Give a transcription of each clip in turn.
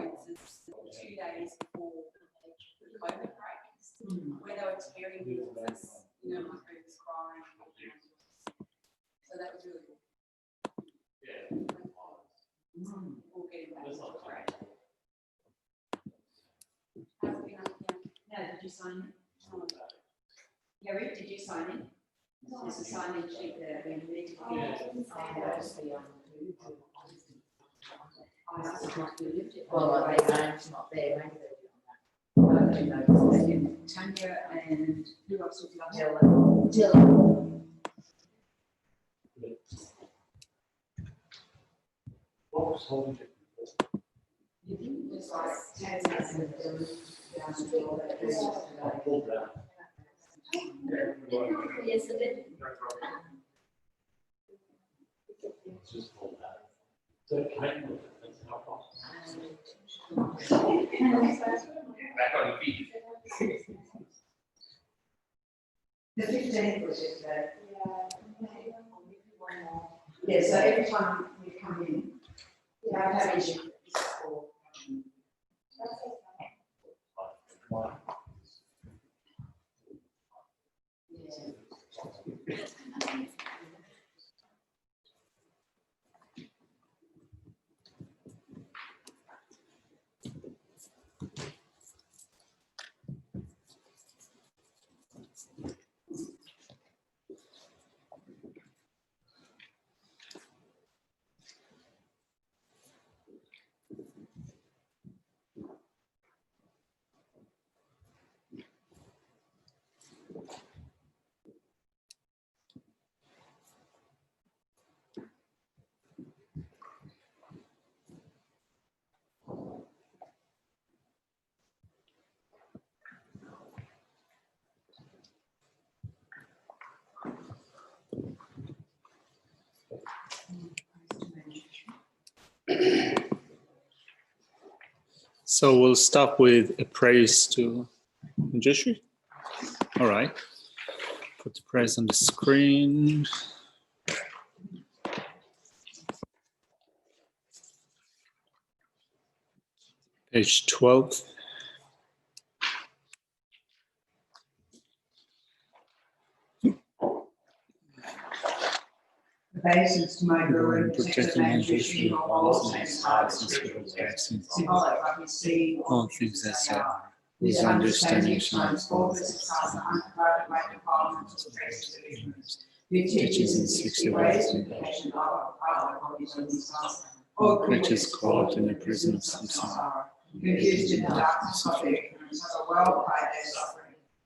instance, 2 days before the COVID break, where they were tearing businesses, you know, my friend was crying. So that was really good. Yeah. We'll get him back to the break. How's it been up here? No, did you sign it? Harry, did you sign it? There's a sign-in sheet there. We need to be. Well, it's not there. Tanya and who else was Dylan. Dylan. What was holding it? Just like Tanya and Dylan down the door. I pulled that. Just hold that. So can I move it? That's how possible. Back on your feet. The 15th was yesterday. Yeah, so every time you come in, you have to have issue. So we'll start with a praise to Geshe. All right. Put the praise on the screen. Page 12. Obeisance to my Guru and protecting my Geshe Geshe, all saints, hearts, and spirits, symbolic of his seed, all things as they are. His understanding shines forth as it casts the undivided light of defilements and traces of ignorance. Who teaches in 60 ways to impatient love, of his own class. All creatures caught in the prison of samsara, confused in the darkness of their ignorance, have a well-applied their suffering.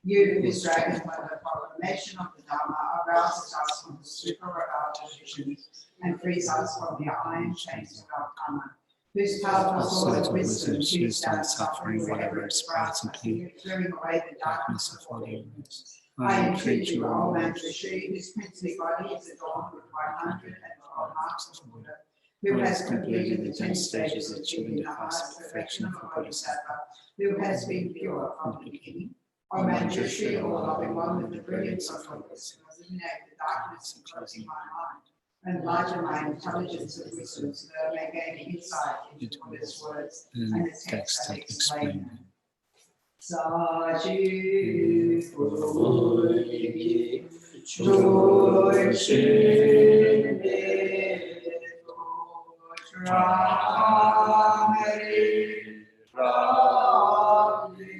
You, whose dragon by the proclamation of the Dharma, arouses us from the stupor of our traditions and frees us from the iron chains of our karma. Whose powerful sword of wisdom shoots down suffering wherever it sprouts and clearing away the darkness of all ignorance. I entreat you, O man Geshe, whose princely body is adorned with 112 marks of Buddha, who has completed the 10 stages achieving the highest perfection of a Bodhisattva, who has been pure from the beginning. O man Geshe, O loving one, with the brilliance of focus, who illuminate the darkness enclosing my mind. Enlighten my intelligence and wisdom so that I may gain insight into Buddha's words and the text that explain them. Saju Puri Jorshin Ramari Ramli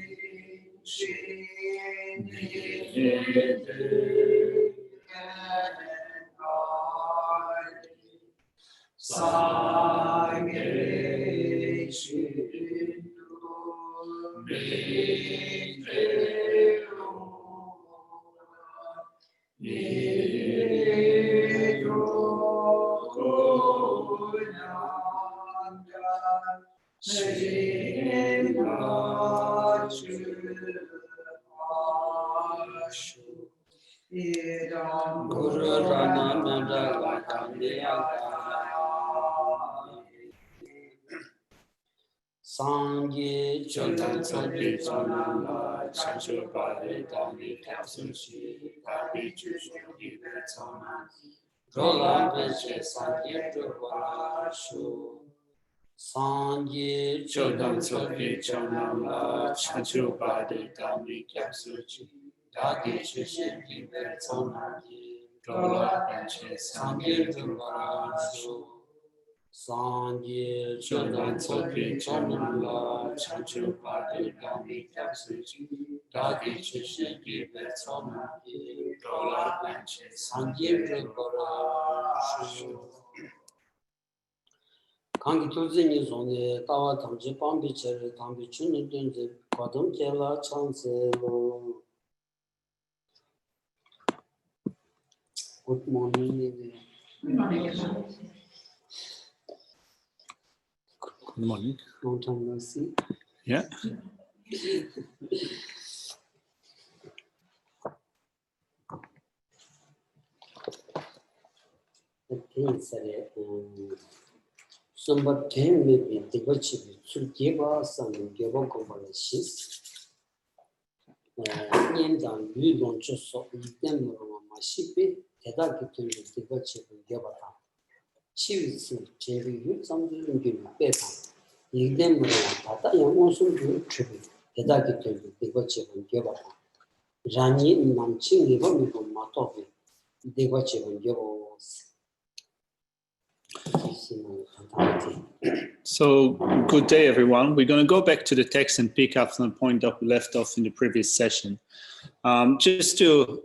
Sage Shindu Nidero Nidero Gunanda Shindachu Ashu Idam Guru Ranananda Vakandiyata Sangye Chotan Sangye Chonamba Chancho Bade Dami Kapsun Shi Kapi Chushu Ibe Chona Rola Veche Sangye Drupashu Sangye Chodam Soki Chonam La Chanchu Badi Dami Kyapsuchi Dagi Shishin Gibe Sonaki Dola Benche Sangye Dumbashu Sangye Chodam Soki Chonam La Chanchu Badi Dami Kyapsuchi Dagi Shishin Gibe Sonaki Dola Benche Sangye Dumbashu. 강기 교수님 손에 따와 담지 밤비체를 담비 주는 된지 과동 계라 찬세로 Good morning. Good morning. Long time no see. Yeah. Somebody came maybe the watch to give us some give up on shis. Niemdan yu don chuso idem ro ma shipe teda kitun the watch give up. Chivis cherry yu something give better. Idem ro tata yang also do tribi teda kitun the watch give up. Rani namchi give me from matovi the watch give us. So, good day, everyone. We're going to go back to the text and pick up from the point that we left off in the previous session. Just to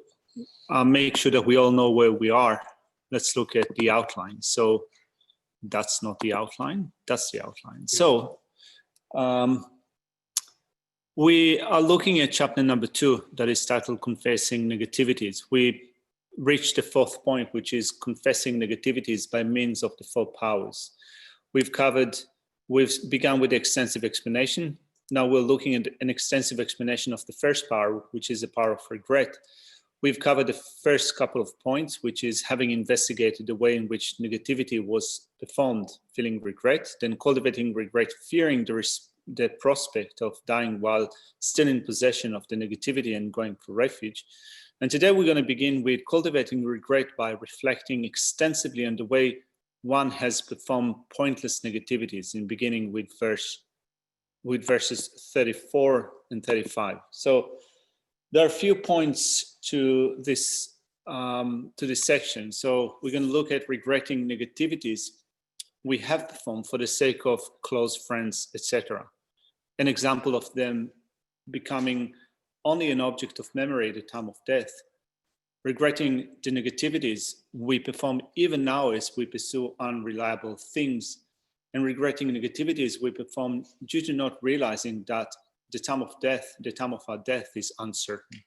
make sure that we all know where we are, let's look at the outline. So, that's not the outline, that's the outline. So, we are looking at chapter number 2 that is titled Confessing Negativities. We reached the 4th point, which is confessing negativities by means of the 4 powers. We've begun with the extensive explanation. Now we're looking at an extensive explanation of the first power, which is the power of regret. We've covered the first couple of points, which is having investigated the way in which negativity was performed, feeling regret, then cultivating regret, fearing the prospect of dying while still in possession of the negativity and going for refuge. And today we're going to begin with cultivating regret by reflecting extensively on the way one has performed pointless negativities, in beginning with verses 34 and 35. So there are a few points to this section. So we're going to look at regretting negativities we have performed for the sake of close friends, etc. An example of them becoming only an object of memory at the time of death. Regretting the negativities we perform even now as we pursue unreliable things, and regretting negativities we perform due to not realizing that the time of our death is uncertain.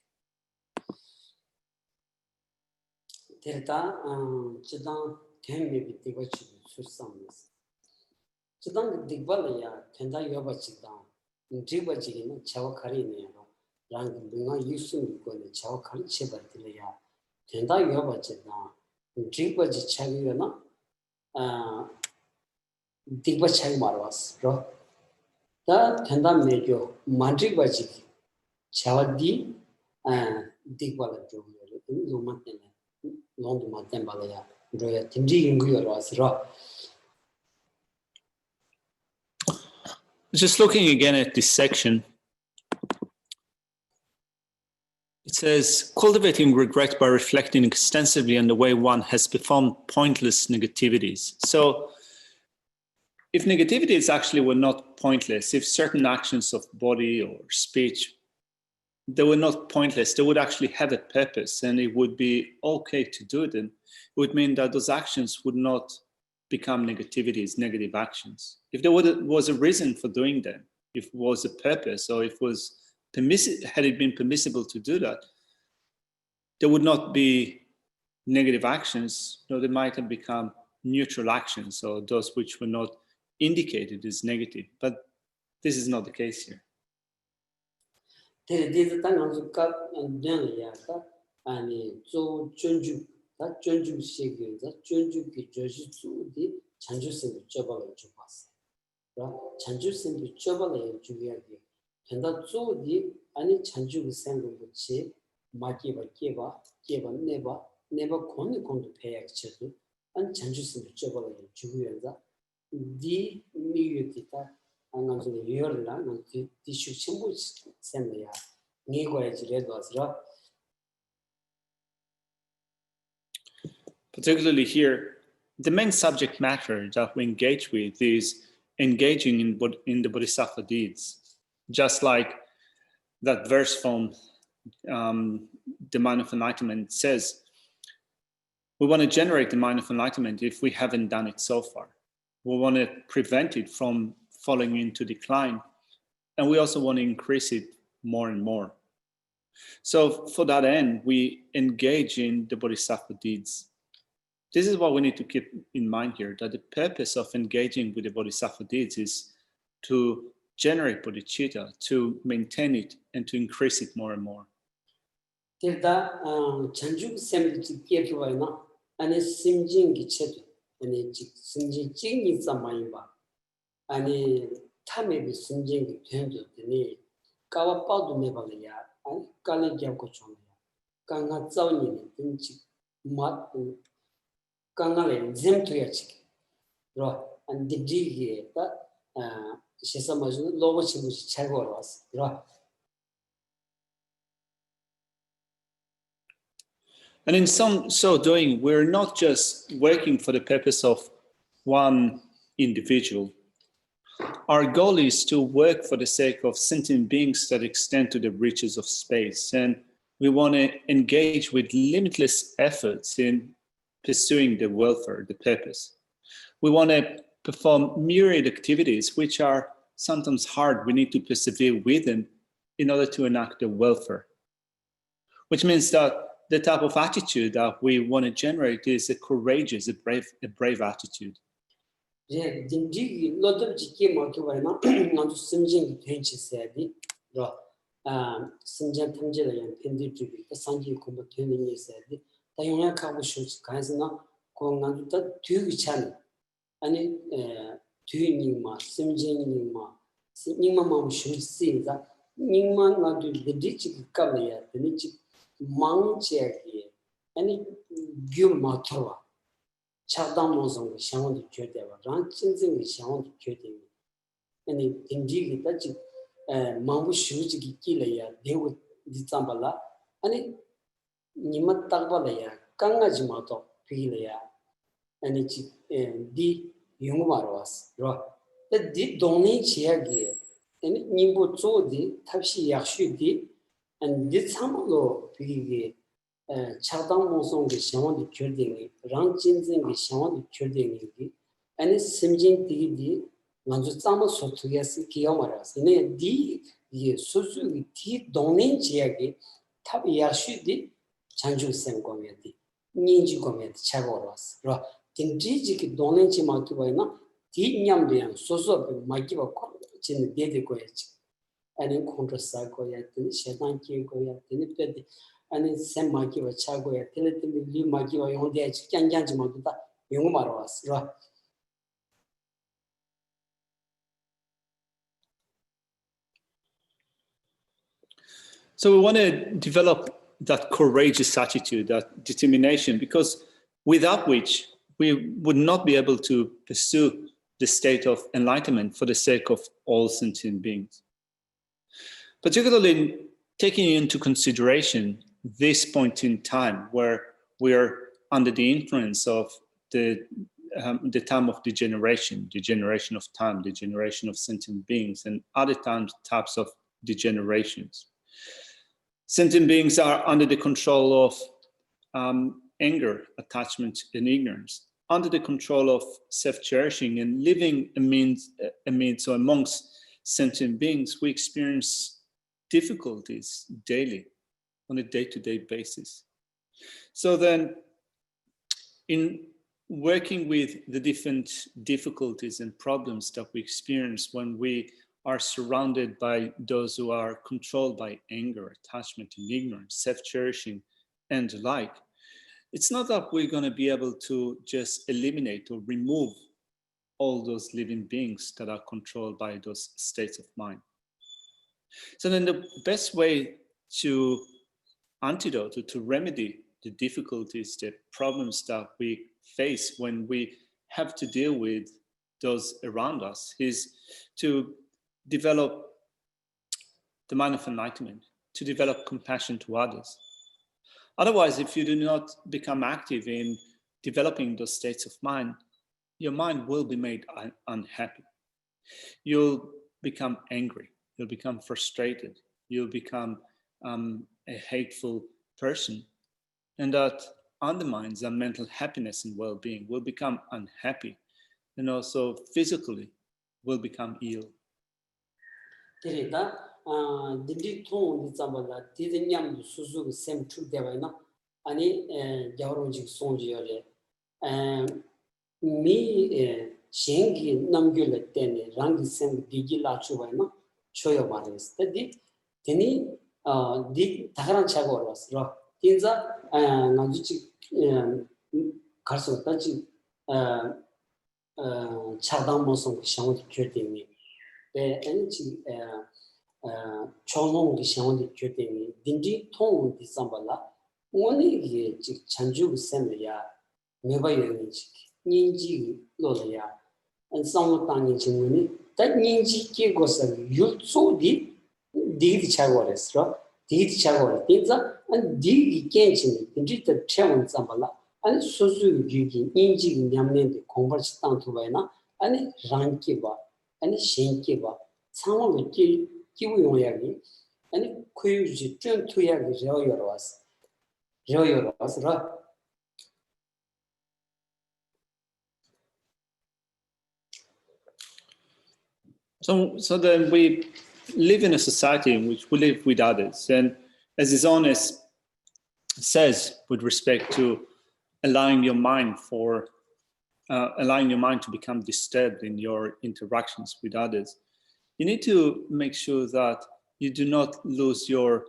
Tenda yoba chena, drikpa ji chagi na, dikpa chagi marwas, ro. Ta tenda mejo mandrikpa ji chawadi dikpa la jo yore, loma tena, londu maten bala ya, ro ya tindri yungu yorwas, ro. Just looking again at this section, it says, cultivating regret by reflecting extensively on the way one has performed pointless negativities. So if negativities actually were not pointless, if certain actions of body or speech, they were not pointless, they would actually have a purpose and it would be okay to do them, it would mean that those actions would not become negativities, negative actions. If there was a reason for doing them, if it was a purpose or if it was had it been permissible to do that, there would not be negative actions. No, they might have become neutral actions, or those which were not indicated as negative. But this is not the case here. Tenda di ani chanju sengo buchi maki ba keba neba koni kondu peyak chedu an chanju sengo chobala juguyenza 디 미유티다 안간서 유열라 디 디슈 첨부 셈이야 니고야지 레도스라. Particularly here, the main subject matter that we engage with is engaging in the Bodhisattva deeds. Just like that verse from the Mind of Enlightenment says, we want to generate the Mind of Enlightenment if we haven't done it so far. We want to prevent it from falling into decline, and we also want to increase it more and more. So for that end, we engage in the Bodhisattva deeds. This is what we need to keep in mind here, that the purpose of engaging with the Bodhisattva deeds is to generate bodhicitta, to maintain it, and to increase it more and more. 딜다 전주 셈지 깨기와이나 아니 심진 기체도 아니 심진 찡이 있어마이 봐 아니 탐에비 심진 된도 되니 까와빠도 내발이야 아니 깔리 잡고 좀 강가 자원이 된지 맛 강가에 잼투야지 로 안디지게 다 시사마주 로고 친구지 잘고 왔어 로. And in so doing, we're not just working for the purpose of one individual. Our goal is to work for the sake of sentient beings that extend to the reaches of space. And we want to engage with limitless efforts in pursuing the welfare, the purpose. We want to perform myriad activities, which are sometimes hard. We need to persevere with them in order to enact the welfare, which means that the type of attitude that we want to generate is a courageous, a brave attitude. 예, 진지 로드 지키 먹기와이나 나도 심진 된치세디 로 심진 탐지를 편들주기 산지 공부 되는 일세디 다용량 가고 싶지 간스나 공간도 더 뒤기 찬 아니 뒤니마 심진니마 님마마 쉬시자 님마 나도 디지 까려야 되니지 망체기 아니 규마토와 차담모성 상원도 교대와 란친증의 상원도 교대 아니 인지기 따지 망부 쉬우지기 끼려야 대우 디짬발라 아니 님마 딱발려야 강아지 마도 비려야 아니 디 용마로 왔어 디 동네 지역이 아니 님부 조디 탑시 약수디 and this samalo 비게 차당모성의 상황이 결정이 랑진진의 상황이 결정이 아니 심진디디 먼저 잠을 소투게스 기어마라스 네 디 소수의 디 동네 지역이 탑 야슈디 장주생 거면디 닌지 거면디 차고라스 라 딘지지기 동네 지마기 바이나 디 냠비안 소소 마기바 코 진 데데 거야지 아니 콘트라스 거야 되니 세상 기 거야 되니 때디 아니 샘 마기바 차고야 되니 리 마기바 용대 짱짱지 모두다 용어 말어 왔어. So we want to develop that courageous attitude, that determination, because without which we would not be able to pursue the state of enlightenment for the sake of all sentient beings. Particularly taking into consideration this point in time where we are under the influence of the time of degeneration, degeneration of time, degeneration of sentient beings, and other types of degenerations. Sentient beings are under the control of anger, attachment, and ignorance, under the control of self-cherishing, and living amidst or amongst sentient beings, we experience difficulties daily, on a day-to-day basis. So then, in working with the different difficulties and problems that we experience when we are surrounded by those who are controlled by anger, attachment, and ignorance, self-cherishing, and the like, it's not that we're going to be able to just eliminate or remove all those living beings that are controlled by those states of mind. So then the best way to antidote, to remedy the difficulties, the problems that we face when we have to deal with those around us is to develop the mind of enlightenment, to develop compassion to others. Otherwise, if you do not become active in developing those states of mind, your mind will be made unhappy. You'll become angry. You'll become frustrated. You'll become a hateful person. And that undermines our mental happiness and well-being. We'll become unhappy. And also physically, will become ill. Dindi thong di zambala didi nyam du suzu sem chu dewaina ani gyawronjik sonji yore mi shengi namgyule tene rangi sem digi la chuwaina choyo mares tadi teni di takaran chago oras ro tinza nanjuchi karso tachi chadang mosong shangod kyotemi energy chonong di shang di kyoteng dindi tong di sambala ngoni ge chi chanju sem ya meba yeng chi ninji lo ya an sang tang ni ching ni ta ninji ke go sa yu so di di chagores ro di chagor tinza an di ke chi dindi ta chen sambala an so su gi gi ninji nyamne de kongbar chi tang tu ba na an rang ki ba an shen ki ba 상황을 끼고 용약이 아니 그유지 좀 투약이 저여러왔어 So then we live in a society in which we live with others, and as his honest says, with respect to allowing your mind to become disturbed in your interactions with others, you need to make sure that you do not lose your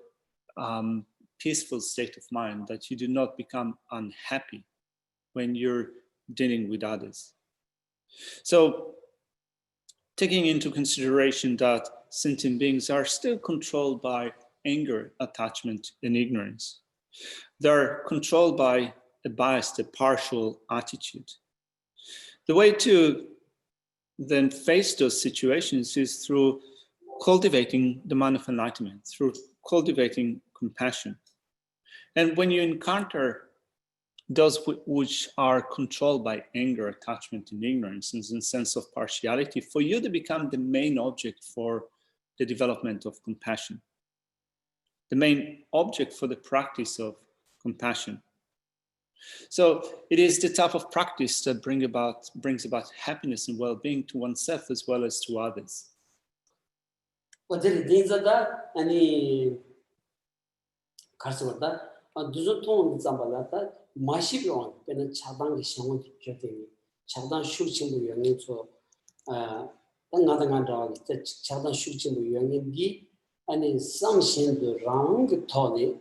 peaceful state of mind, that you do not become unhappy when you're dealing with others. So, taking into consideration that sentient beings are still controlled by anger, attachment, and ignorance. They're controlled by a biased, a partial attitude. The way to then face those situations is through cultivating the mind of enlightenment, through cultivating compassion. And when you encounter those which are controlled by anger, attachment, and ignorance, and a sense of partiality, for you to become the main object for the development of compassion, the main object for the practice of compassion. So it is the type of practice that brings about happiness and well-being to oneself as well as to others. 어제 딘자다 아니 가서다 두저통 잠발라다 마시병 때는 차방의 상황 결정이 차단 슈칭의 영향으로 나다간다 차단 슈칭의 영향이 아니 상신도 랑 토네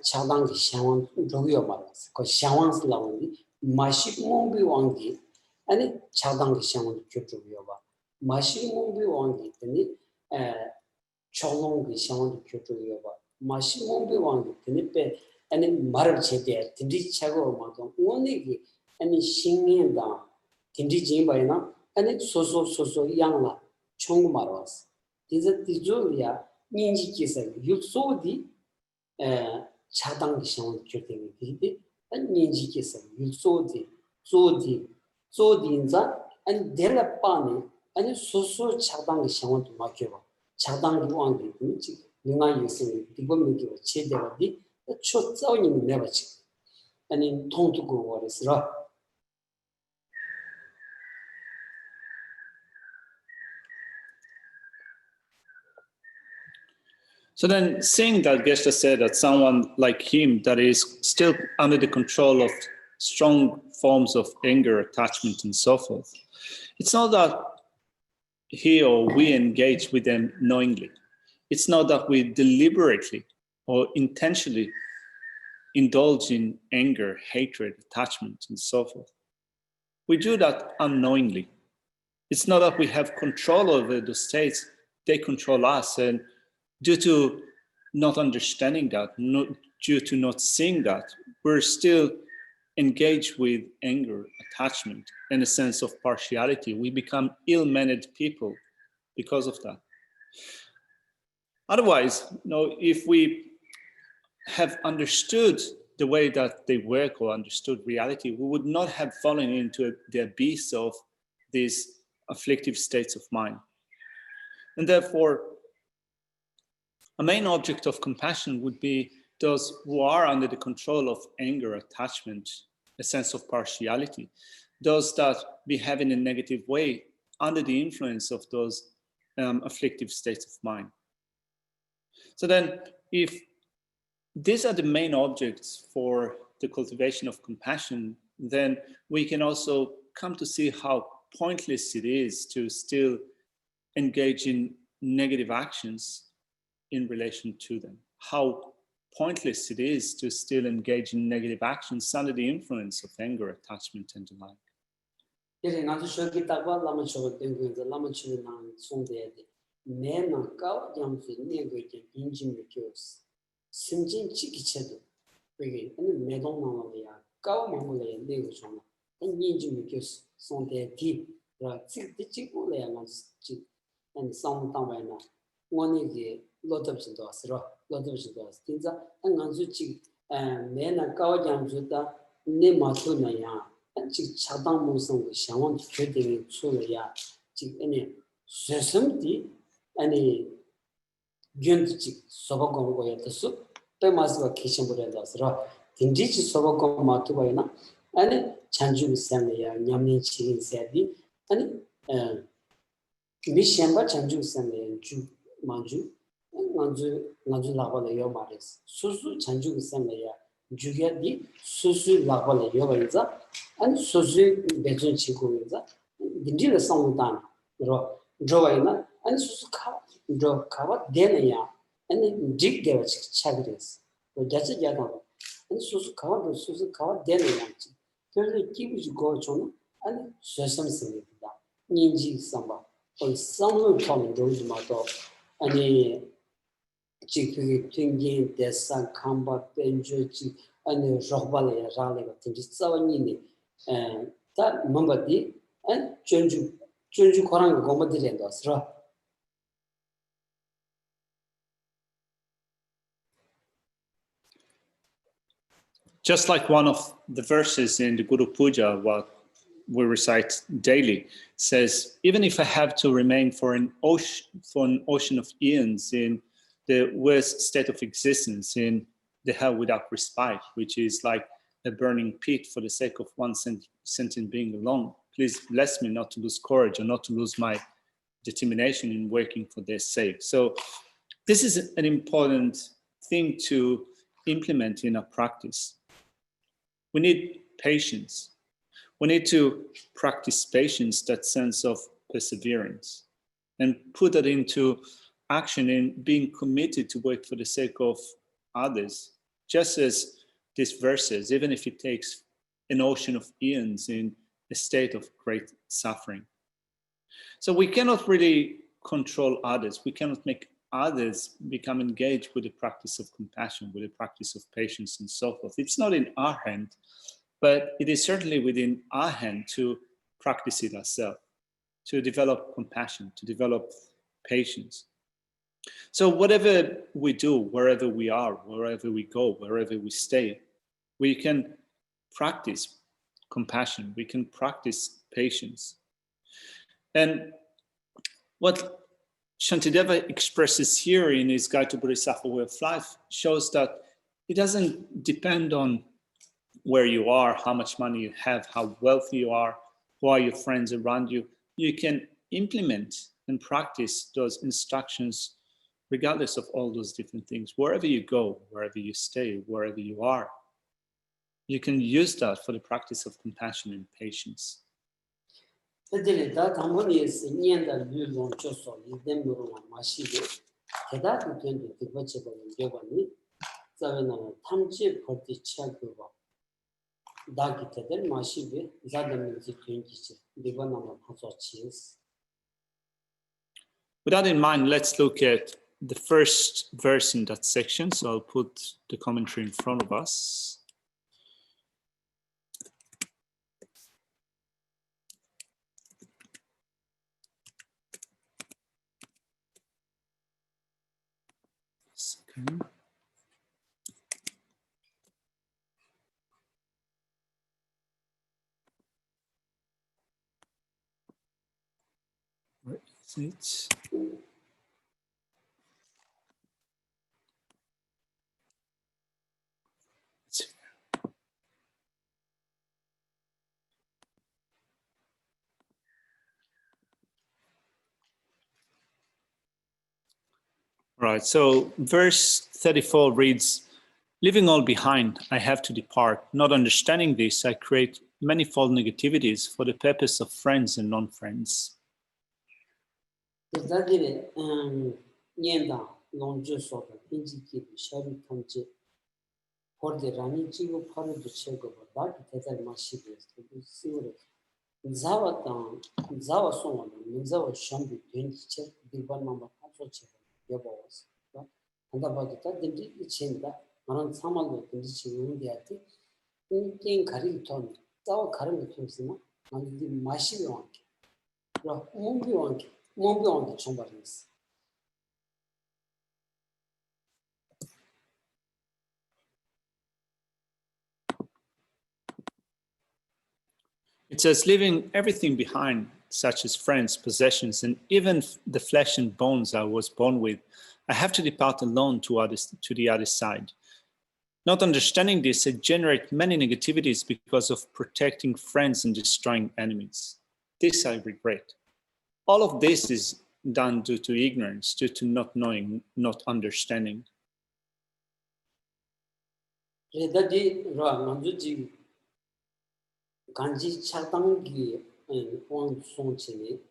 차단의 상황 저기요 말았어. 그 상황을 나오니 마시몽비 왕기 아니 차단의 상황 결정이요 봐. 마시몽비 왕기 때니 초롱의 상황 결정이요 봐. 마시몽비 왕기 때니 빼 아니 말을 제대 딘디 차고 뭐도 원이기 아니 신경다 딘디 진바이나 아니 소소 양라 총 말았어. 이제 디조리아 인지기서 육소디 차당 시험 결정이 되는데 인지기서 육소디 조디인자 아니 델라파니 아니 소소 차당 시험도 맡겨 차당 요한이 있지 누가 있으면 이거면기 제대로디 초짜오니 내버지 아니 통두고 버렸어. So then, seeing that Geshe said that someone like him that is still under the control of strong forms of anger, attachment, and so forth, it's not that he or we engage with them knowingly. It's not that we deliberately or intentionally indulge in anger, hatred, attachment, and so forth. We do that unknowingly. It's not that we have control over the states, they control us, and due to not understanding that, due to not seeing that, we're still engage with anger, attachment, and a sense of partiality, we become ill-mannered people because of that. Otherwise, if we have understood the way that they work or understood reality, we would not have fallen into the abyss of these afflictive states of mind. And therefore, a main object of compassion would be those who are under the control of anger, attachment, a sense of partiality, those that behave in a negative way under the influence of those afflictive states of mind. So then, if these are the main objects for the cultivation of compassion, then we can also come to see how pointless it is to still engage in negative actions in relation to them. How pointless it is to still engage in negative actions under the influence of anger, attachment, and the like. Just like one of the verses in the Guru Puja, what we recite daily, says, even if I have to remain for an ocean of eons in the worst state of existence, in the hell without respite, which is like a burning pit for the sake of one sentient being alone, please bless me not to lose courage or not to lose my determination in working for their sake. So this is an important thing to implement in our practice. We need patience. We need to practice patience, that sense of perseverance, and put that into action in being committed to work for the sake of others, just as these verses, even if it takes an ocean of eons in a state of great suffering. So we cannot really control others. We cannot make others become engaged with the practice of compassion, with the practice of patience and so forth. It's not in our hand, but it is certainly within our hand to practice it ourselves, to develop compassion, to develop patience. So whatever we do, wherever we are, wherever we go, wherever we stay, we can practice compassion, we can practice patience. And what Shantideva expresses here in his Guide to Bodhisattva Way of Life shows that it doesn't depend on where you are, how much money you have, how wealthy you are, who are your friends around you. You can implement and practice those instructions regardless of all those different things. Wherever you go, wherever you stay, wherever you are, you can use that for the practice of compassion and patience. With that in mind, let's look at the first verse in that section. So I'll put the commentary in front of us. Okay. Where is it? Right, so verse 34 reads, leaving all behind, I have to depart. Not understanding this, I create manifold negativities for the purpose of friends and non-friends. It says, leaving everything behind, such as friends, possessions, and even the flesh and bones I was born with, I have to depart alone to the other side. Not understanding this, I generate many negativities because of protecting friends and destroying enemies. This I regret. All of this is done due to ignorance, due to not knowing, not understanding. 간지 차당기 원 송치니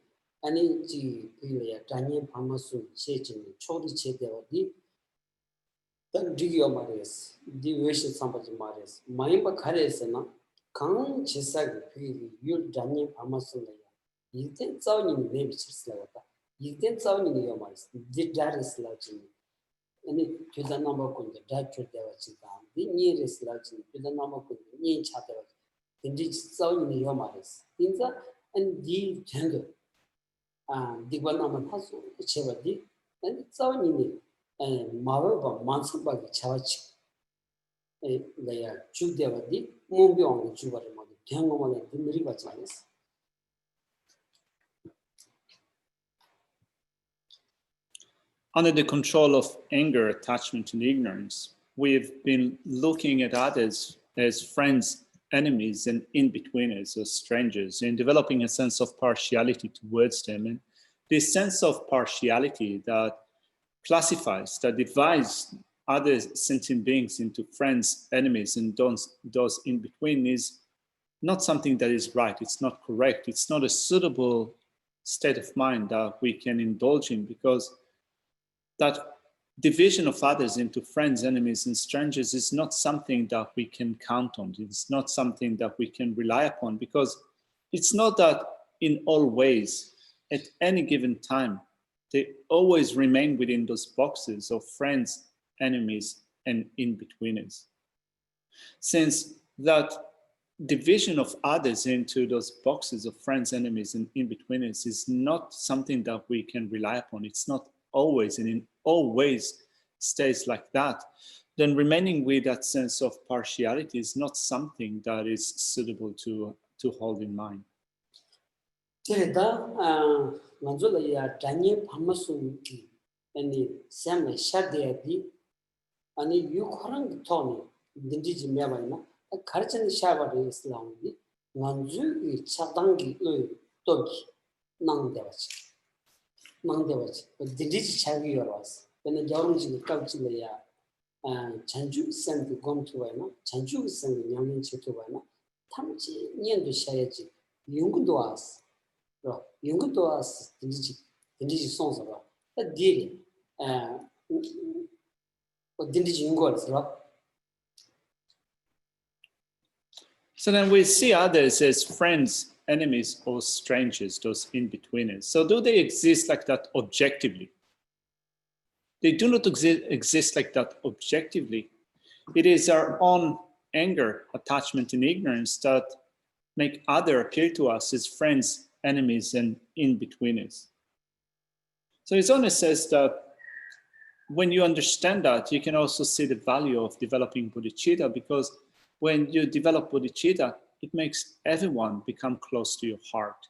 아니 지 비례 단위 파마수 체진 초리 체대어디 단디기어 마레스 디웨시 삼바지 마레스 마이바 카레스나 강 지사기 비 율 단위 파마수야 이때 자원이 내비치스라다 이때 자원이 요마스 디다르스라지 아니 주다 넘어군데 다트되어지다 비니르스라지 주다 넘어군데 니 차대어 인지 싸우는 요 말이스. 인자 안디 전도 디관나만 하수 제바디 안 싸우는 마법과 만성박이 차와치 내가 주대바디 몸병을 주바를 모두 대응하는 분들이 같이 말이스. Under the control of anger, attachment, and ignorance, we've been looking at others as friends, enemies, and in-betweeners or strangers, and developing a sense of partiality towards them. And this sense of partiality that classifies, that divides other sentient beings into friends, enemies, and those in between is not something that is right. It's not correct. It's not a suitable state of mind that we can indulge in, because that division of others into friends, enemies, and strangers is not something that we can count on. It's not something that we can rely upon, because it's not that in all ways, at any given time, they always remain within those boxes of friends, enemies, and in-betweeners. Since that division of others into those boxes of friends, enemies, and in-betweeners is not something that we can rely upon. It's not always and in all ways stays like that, then remaining with that sense of partiality is not something that is suitable to hold in mind. 망대버지 디디지 차기 열어왔어. 근데 여름지기 깜찍이야. 전주 생도 검토와나 전주 생 양면 체토와나 탐지 년도 샤야지 연구도 왔어. 그 연구도 왔어. 디디지 송서가 디리 디디지 연구했어. So then we see others as friends, enemies, or strangers, those in-betweeners. So do they exist like that objectively? They do not exist like that objectively. It is our own anger, attachment, and ignorance that make others appear to us as friends, enemies, and in-betweeners. So his owner says that when you understand that, you can also see the value of developing bodhicitta, because when you develop bodhicitta, it makes everyone become close to your heart.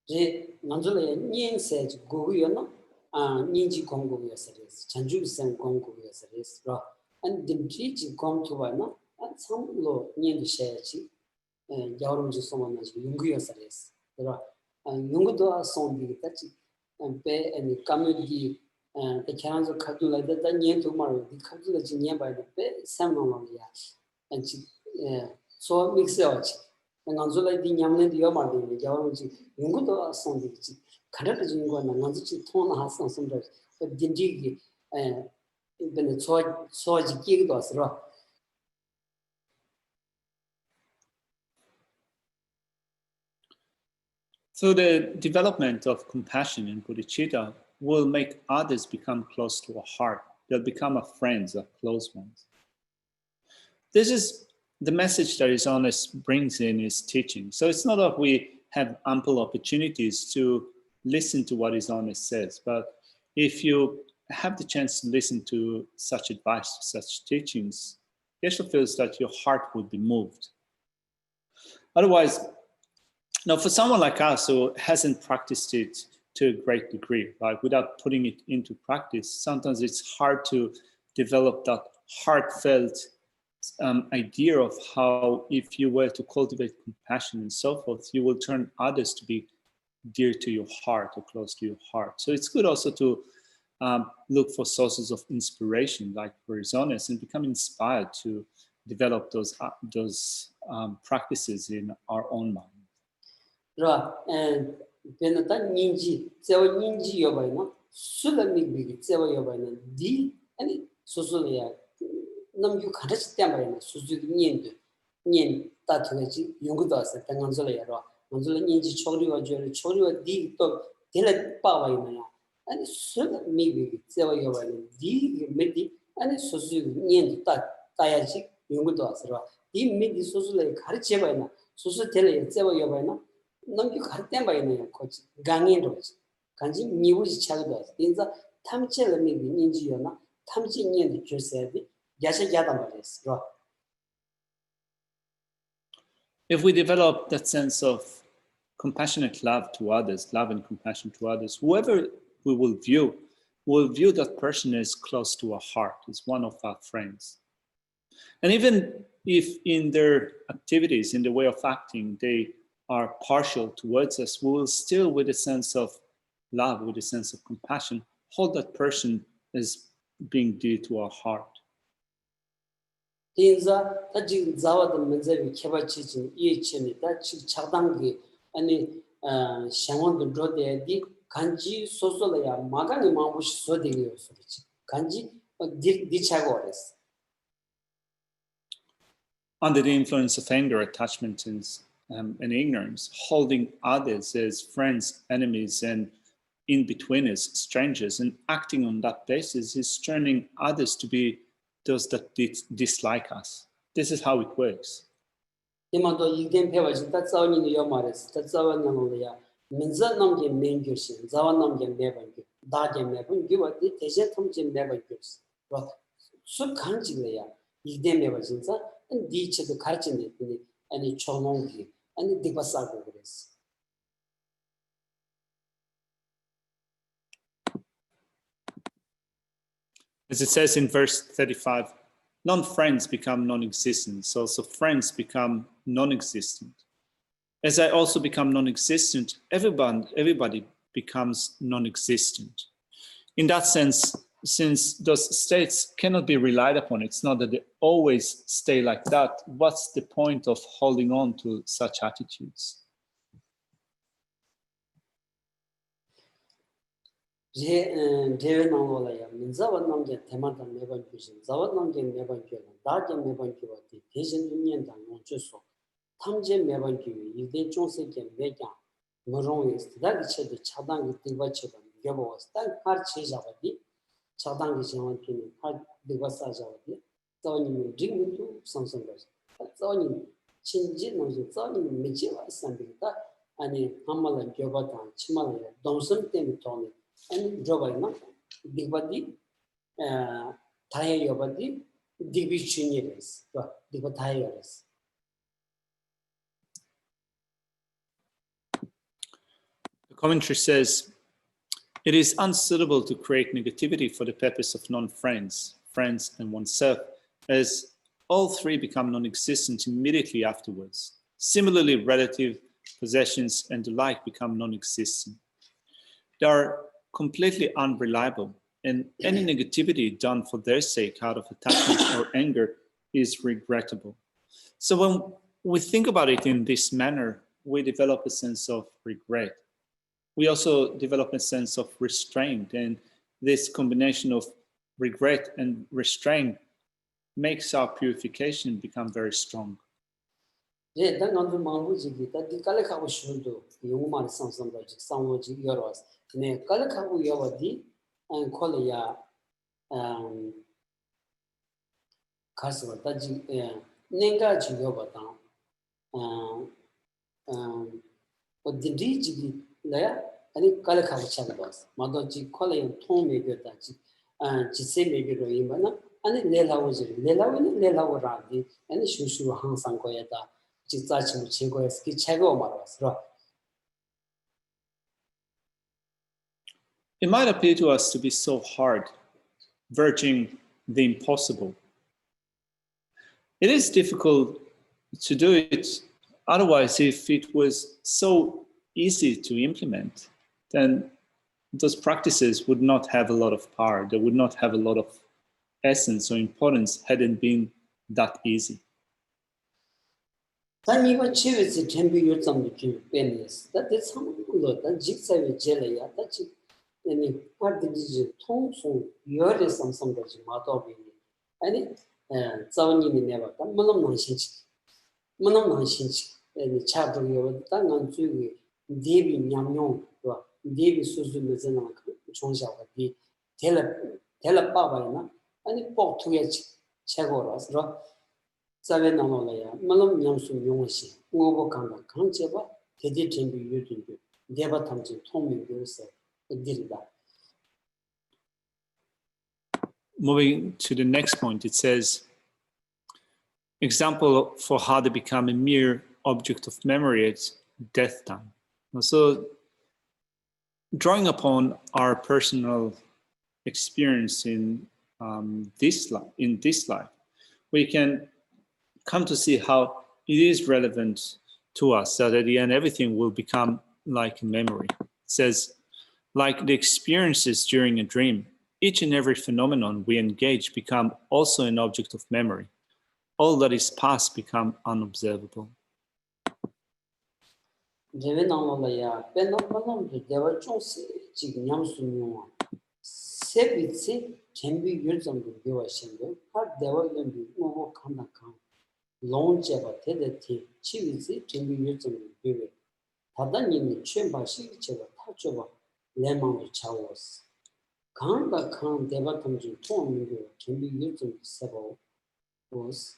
제 먼저에 년세 고고요나 년지 공고요서스 전주선 공고요서스 안 딤지지 공투와나 참로 년디셔지 여름지 소만나지 용구요서스 그러 용구도 손비 같이 배 아니 까미기 그 차란서 카둘라다 년도 말로 카둘라지 년바데 배 삼노로야 안지 소 믹스어지 난간줄에 디냠네 요마데 여름지 용구도 손비지 가르쳐 준 거는 난지 통나 하선 선들 딘디기 이번에 소지 끼기도 왔어. So the development of compassion in bodhicitta will make others become close to our heart. They'll become our friends, our close ones. This is the message that His Holiness brings in his teaching. So it's not that we have ample opportunities to listen to what His Holiness says, but if you have the chance to listen to such advice, such teachings, Geshe feels that your heart would be moved. Otherwise, now for someone like us who hasn't practiced it to a great degree, like without putting it into practice, sometimes it's hard to develop that heartfelt idea of how, if you were to cultivate compassion and so forth, you will turn others to be dear to your heart or close to your heart. So it's good also to look for sources of inspiration, like for His Holiness, and become inspired to develop those practices in our own mind. 그러 베나타 닌지 제와 닌지 여바이나 술미비기 제와 여바이나 디 아니 소소리야 남주 가르치 때마이나 수주기 년 따트가지 연구도 왔어 당간절이야로 먼저 닌지 초리와 저리 초리와 디또 델레 빠와이나야 아니 술미비기 제와 여바이나 디 메디 아니 소수기 년 따야지 연구도 왔어 디 메디 소수를 가르치 봐이나 소수 델레 제와 여바이나 남기 갈때 바이네요. 거기 강인도 간지 미우지 차도 인자 탐체를 민지요나 탐진년이 주세비 야셔야단 말이었어. If we develop that sense of compassionate love to others, love and compassion to others, whoever we will view that person as close to our heart, as one of our friends. And even if in their activities, in the way of acting, they are partial towards us, we will still, with a sense of love, with a sense of compassion, hold that person as being dear to our heart. 인자 다지 자와도 문제를 개발치진 이해체니 다지 차단기 아니 상원도 로데디 간지 소소라야 마가니 마부시 소되게요 소리지 간지 디차고레스. Under the influence of anger, attachment, and ignorance, holding others as friends, enemies, and in-betweeners, strangers, and acting on that basis is turning others to be those that dislike us. This is how it works. 이만도 이된 배워진 다 싸우는 요 말에서 다 싸우는 거야. 민자 넘게 맹교신, 자와 넘게 매번교, 다게 매번교, 대신 통제 매번교. 수 간지래야. 이된 배워진 자, 니체도 가르치는 데 아니 초농기. And the Bodhisattva is. As it says in verse 35, non-friends become non-existent, so also friends become non-existent. As I also become non-existent, everybody becomes non-existent. In that sense, since those states cannot be relied upon, it's not that they always stay like that, what's the point of holding on to such attitudes? 차단기 정원기는 할 되고사자거든요. 저님 링도 상승거지. 저님 친지는 저님 미지와 산비다. 아니 한말은 교바다 치마를 동선 때문에 돈이 아니 저바이나 Digbadi, Thaya Yobadi, Digbi Chuniris, Digba Thayaris. The commentary says, it is unsuitable to create negativity for the purpose of non-friends, friends, and oneself, as all three become non-existent immediately afterwards. Similarly, relative possessions and the like become non-existent. They are completely unreliable, and any negativity done for their sake out of attachment or anger is regrettable. So when we think about it in this manner, we develop a sense of regret. We also develop a sense of restraint, and this combination of regret and restraint makes our purification become very strong. Yeah, then on the Mambuji, that the Kalakabu should do, the young man sounds some logic, some logic euros. Ne Kalakabu Yawadi and Kolaya Kaswa, Taji Nengaji Yobatan, or the DG there, and it Kalakabu Chalabas, Madoji Kolaya Tom maybe that and Jise maybe Roimana, and then Lela was Lela in Lela Radi, and Shushu Hansan Koyata. It might appear to us to be so hard, verging the impossible. It is difficult to do it. Otherwise, if it was so easy to implement, then those practices would not have a lot of power. They would not have a lot of essence or importance had it been that easy. Then even Chivits can be used on the penis. That is some good, that jigs have jelly, that any part of the tone so you're some Mato. And it Zawani never, but Manam Nanshinch. Manam Nanshinch, and the chapter you were done on Zui, Devi Yamyon, Devi Suzumazana, Chonsha, the Telapaba, and it poked to each Chagoras. Seven Amalaya, Malam Yamsum Yonshi, Ngobokanda, Kancheva, Teditin be using Devatanji, Tommy Yosef, did that. Moving to the next point, it says, example for how they become a mere object of memory at death time. So, drawing upon our personal experience in this life, we can come to see how it is relevant to us, that at the end everything will become like a memory. It says, like the experiences during a dream, each and every phenomenon we engage become also an object of memory. All that is past become unobservable. Long Java Tedati, Chivisi, can be used in the period. Tadanini, Chemba, Shicheva, Tachova, Lemon Chawas. Kanda Khan Devatamji, Tom, can be used in several words.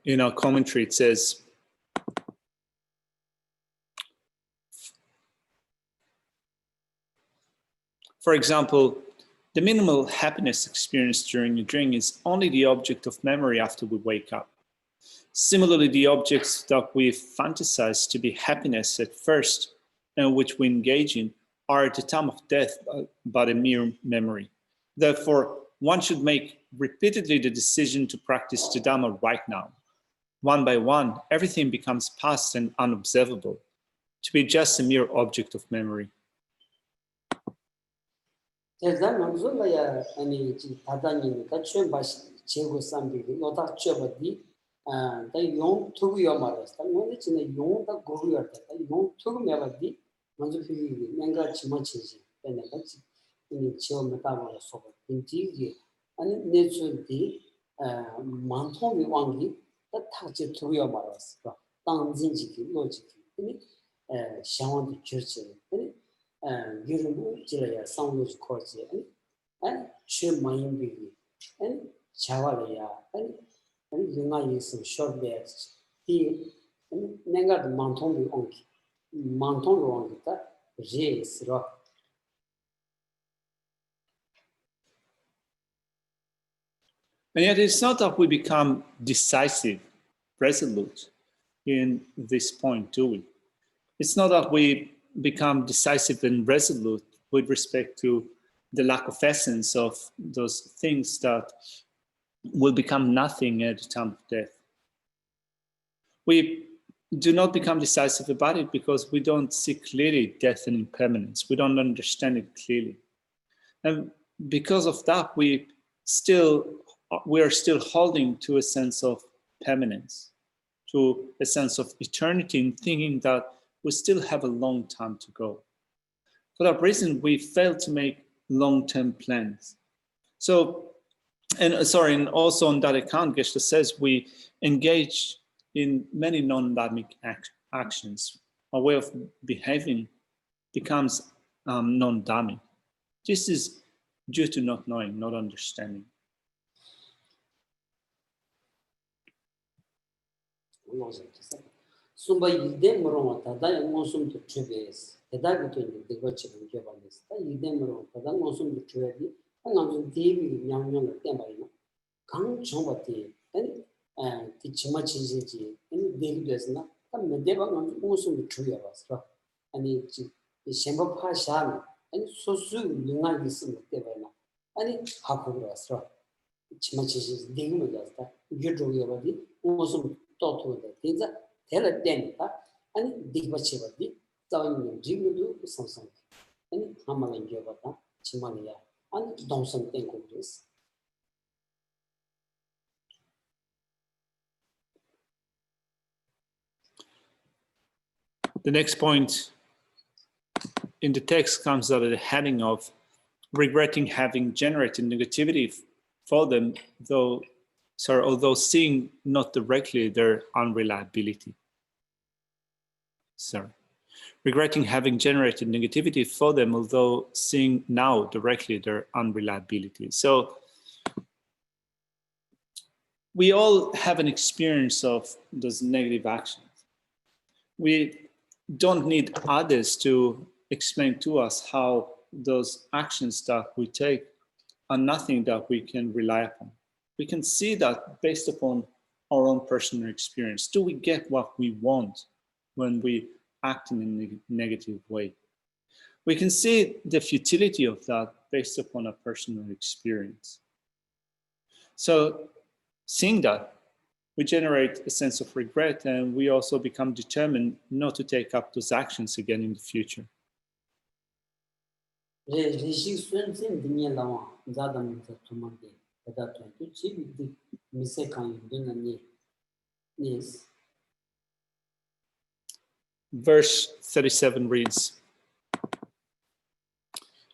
In our commentary, it says, for example, the minimal happiness experienced during a dream is only the object of memory after we wake up. Similarly, the objects that we fantasize to be happiness at first and which we engage in are at the time of death but a mere memory. Therefore, one should make repeatedly the decision to practice the Dhamma right now. One by one, everything becomes past and unobservable, to be just a mere object of memory. Then Namzulaya, any Tadani, Kachem Bash, Chego Sambi, Lota Chebadi, and they young to your mothers. The knowledge in a young that go here, that young to Melody, Manzufi, Nanga Chimachi, and a Gachi, in the chill metabolic sober. Indeed, and naturally, Mantomi Wangi, that touch it to your mothers, Tanzinji, logic, Shawan the church, Yuru Sound Course, and Chim Mayim and Chavalaya, and Yunga is some short bears. He and Nanga the Manton Onki, Manton Wangita, Jays rock, And yet it's not that we become decisive, resolute in this point, do we? It's not that we become decisive and resolute with respect to the lack of essence of those things that will become nothing at the time of death. We do not become decisive about it because we don't see clearly death and impermanence. We don't understand it clearly. And because of that, we are still holding to a sense of permanence, to a sense of eternity, and thinking that we still have a long time to go. For that reason, we fail to make long-term plans. And also on that account, Geshe says we engage in many non-dharmic actions. Our way of behaving becomes non-dharmic. This is due to not knowing, not understanding. Sumba yide moro tada ngosum to tribes. Tada gitu de gochi bukyo balis. Ta yide moro tada ngosum to tribi. Ngam devi yang yang temba ina. Kang chombati and ti chima chiji and devi desna. Ta medeba ngosum to tribi basra. Ani shemba pha shan and sosu lunga gisum teba ina. Ani haku basra. Chima chiji devi medasta. Gidro yabadi ngosum to the things tell it then and digvachivadi tawin jigu something and hamalan jabata chimania and donson encourages. The next point in the text comes out of the heading of regretting having generated negativity for them, although seeing not directly their unreliability. Regretting having generated negativity for them, although seeing now directly their unreliability. So we all have an experience of those negative actions. We don't need others to explain to us how those actions that we take are nothing that we can rely upon. We can see that based upon our own personal experience. Do we get what we want when we act in a negative way? We can see the futility of that based upon a personal experience. So seeing that, we generate a sense of regret, and we also become determined not to take up those actions again in the future. Verse 37 reads,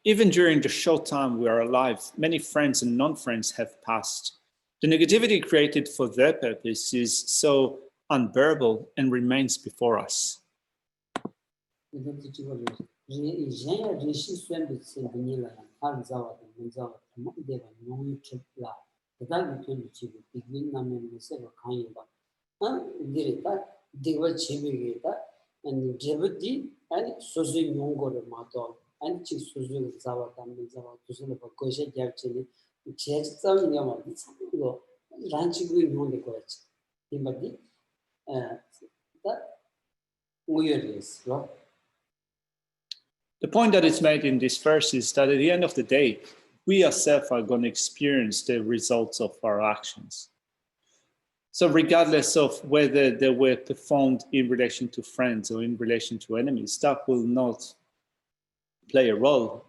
even during the short time we are alive, many friends and non-friends have passed. The negativity created for their purpose is so unbearable and remains before us. And Jebudi and Suzu Yongo Mato and Chief Suzu Zawata Mizawa to Sula Kosha Jacci, Chesam Yama, Ranchigu on the coach. Timothy, that weird is, right? The point that is made in this verse is that at the end of the day, we ourselves are going to experience the results of our actions. So regardless of whether they were performed in relation to friends or in relation to enemies, that will not play a role.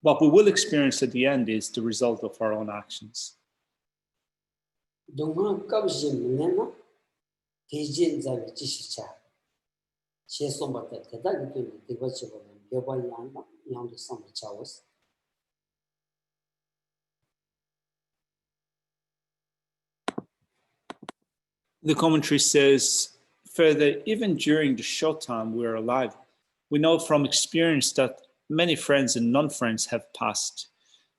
What we will experience at the end is the result of our own actions. The commentary says, further, even during the short time we are alive, we know from experience that many friends and non-friends have passed.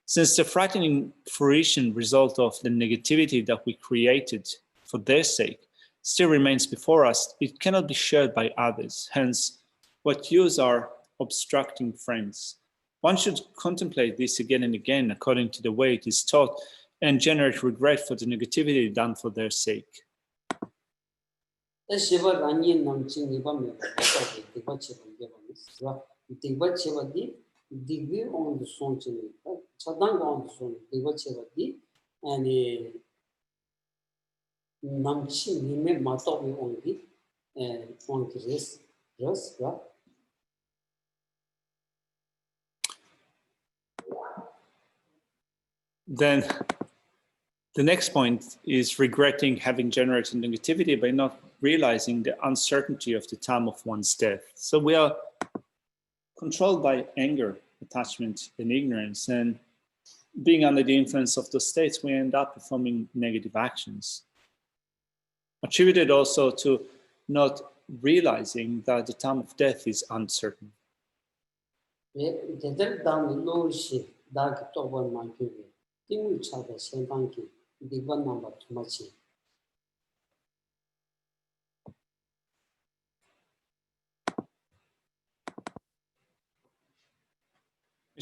Since the frightening fruition result of the negativity that we created for their sake still remains before us, it cannot be shared by others. Hence, what use are obstructing friends? One should contemplate this again and again according to the way it is taught and generate regret for the negativity done for their sake. Then the next point is regretting having generated negativity by not realizing the uncertainty of the time of one's death. So we are controlled by anger, attachment, and ignorance, and being under the influence of those states, we end up performing negative actions. Attributed also to not realizing that the time of death is uncertain. It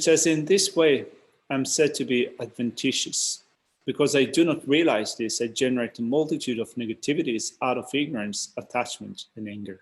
says, in this way, I'm said to be adventitious. Because I do not realize this, I generate a multitude of negativities out of ignorance, attachment, and anger.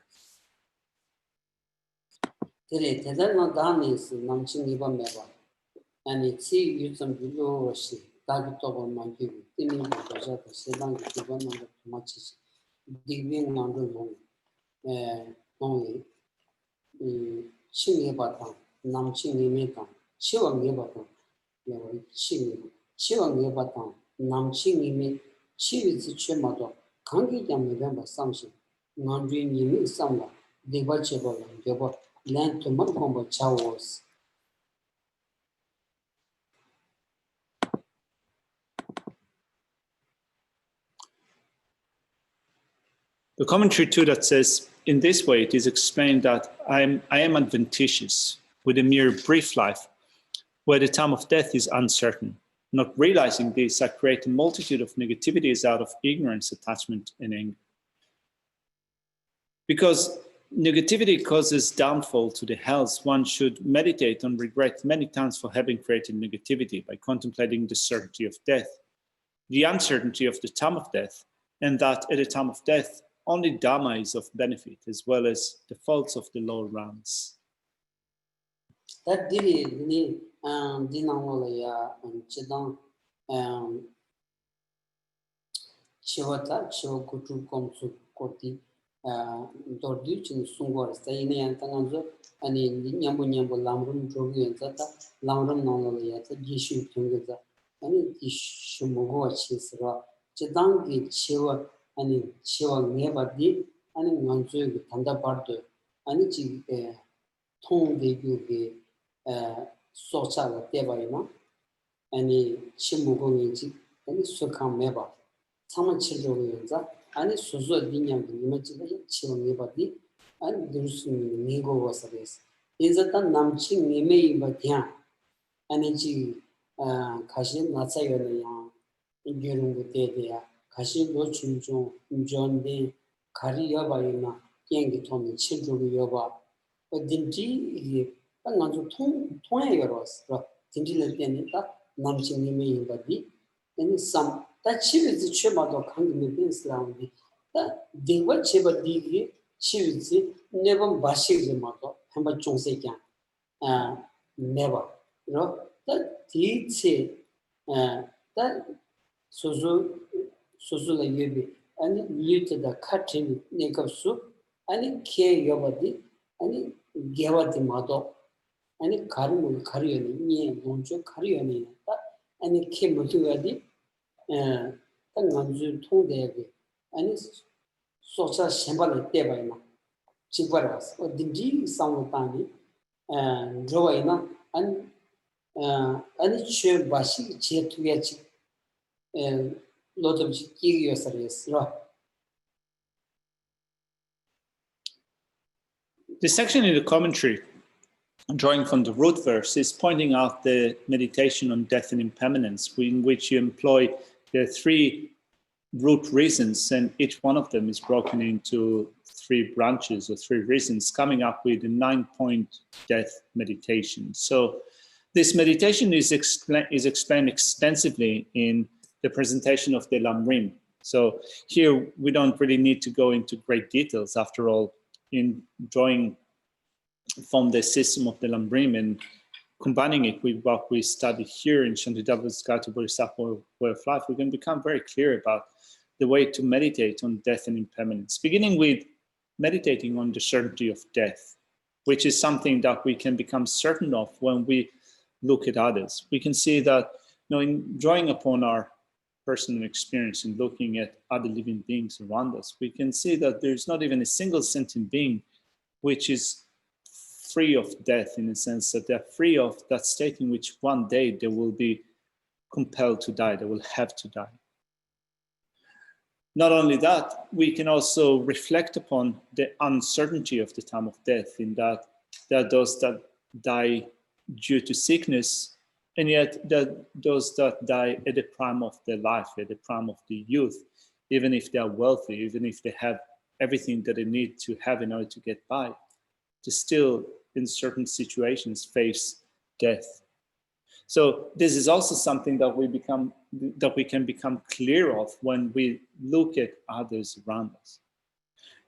The commentary too that says, in this way, it is explained that I am adventitious with a mere brief life, where the time of death is uncertain. Not realizing this, I create a multitude of negativities out of ignorance, attachment, and anger. Because negativity causes downfall to the health, one should meditate on regret many times for having created negativity by contemplating the certainty of death, the uncertainty of the time of death, and that at the time of death, only Dhamma is of benefit, as well as the faults of the lower rounds. That did Dinawalaya and Chedang Chivata, Chivakutu Komsu Koti, Dorduchin Sungor, Stayini and Tanganzo, and in Yambu Yambu Lamrum, Drogi and Zata, Lamrum Nolaya, Geshe Tungaza, and Ishumugo Chisra, Chedangi Chiva, and in Chiva never did, and in Manzu Tanda Pardo, and it's Tong de Socha Devaima, and Chimugongi, and Sukam Meba, Sama Childrenza, and Suzo Dinyam, Imagine Chil Nebadi, and Dursum Nigo was this. Is that Namching Nime Batia, and Kashin Natsayana, during the day, Kashin Lochunjo, John De, Kari Yabaina, Yangi Tommy, Children Yoba, but Dinji. Not to 20 euros, Tinjil Denita, Namching Nime Badi, and some that she is the Chema of Hungary Islam. That they were Cheba Digi, she is never Bashi the motto, and but Jonsekan. Never. You know, that did say that Suzula Yubi, and it lifted the cutting neck of soup, and it came your body, and it gave out the motto. And Karim Kariani, Monjo Kariani, and it came to Adi, Tanganzu told there, and it's Socha Shambala Devaina, Chivaras, or Dinji Samutani, and Joaina, and it's sure Bashi, Chia to Yachi, and lot of Kirios. The section in the commentary, drawing from the root verse, is pointing out the meditation on death and impermanence, in which you employ the three root reasons, and each one of them is broken into three branches or three reasons, coming up with a 9-point death meditation. So this meditation is explained extensively in the presentation of the Lamrim. So here we don't really need to go into great details. After all, in drawing from the system of the Lamrim and combining it with what we study here in Shantidava's Guide to Bodhisattva Way of Life, we can become very clear about the way to meditate on death and impermanence, beginning with meditating on the certainty of death, which is something that we can become certain of when we look at others. We can see that, in drawing upon our personal experience and looking at other living beings around us, we can see that there's not even a single sentient being which is free of death, in the sense that they're free of that state in which one day they will be compelled to die, they will have to die. Not only that, we can also reflect upon the uncertainty of the time of death, in that there are those that die due to sickness, and yet there are those that die at the prime of their life, at the prime of the youth, even if they are wealthy, even if they have everything that they need to have in order to get by, to still, in certain situations, face death. So this is also something that we can become clear of when we look at others around us.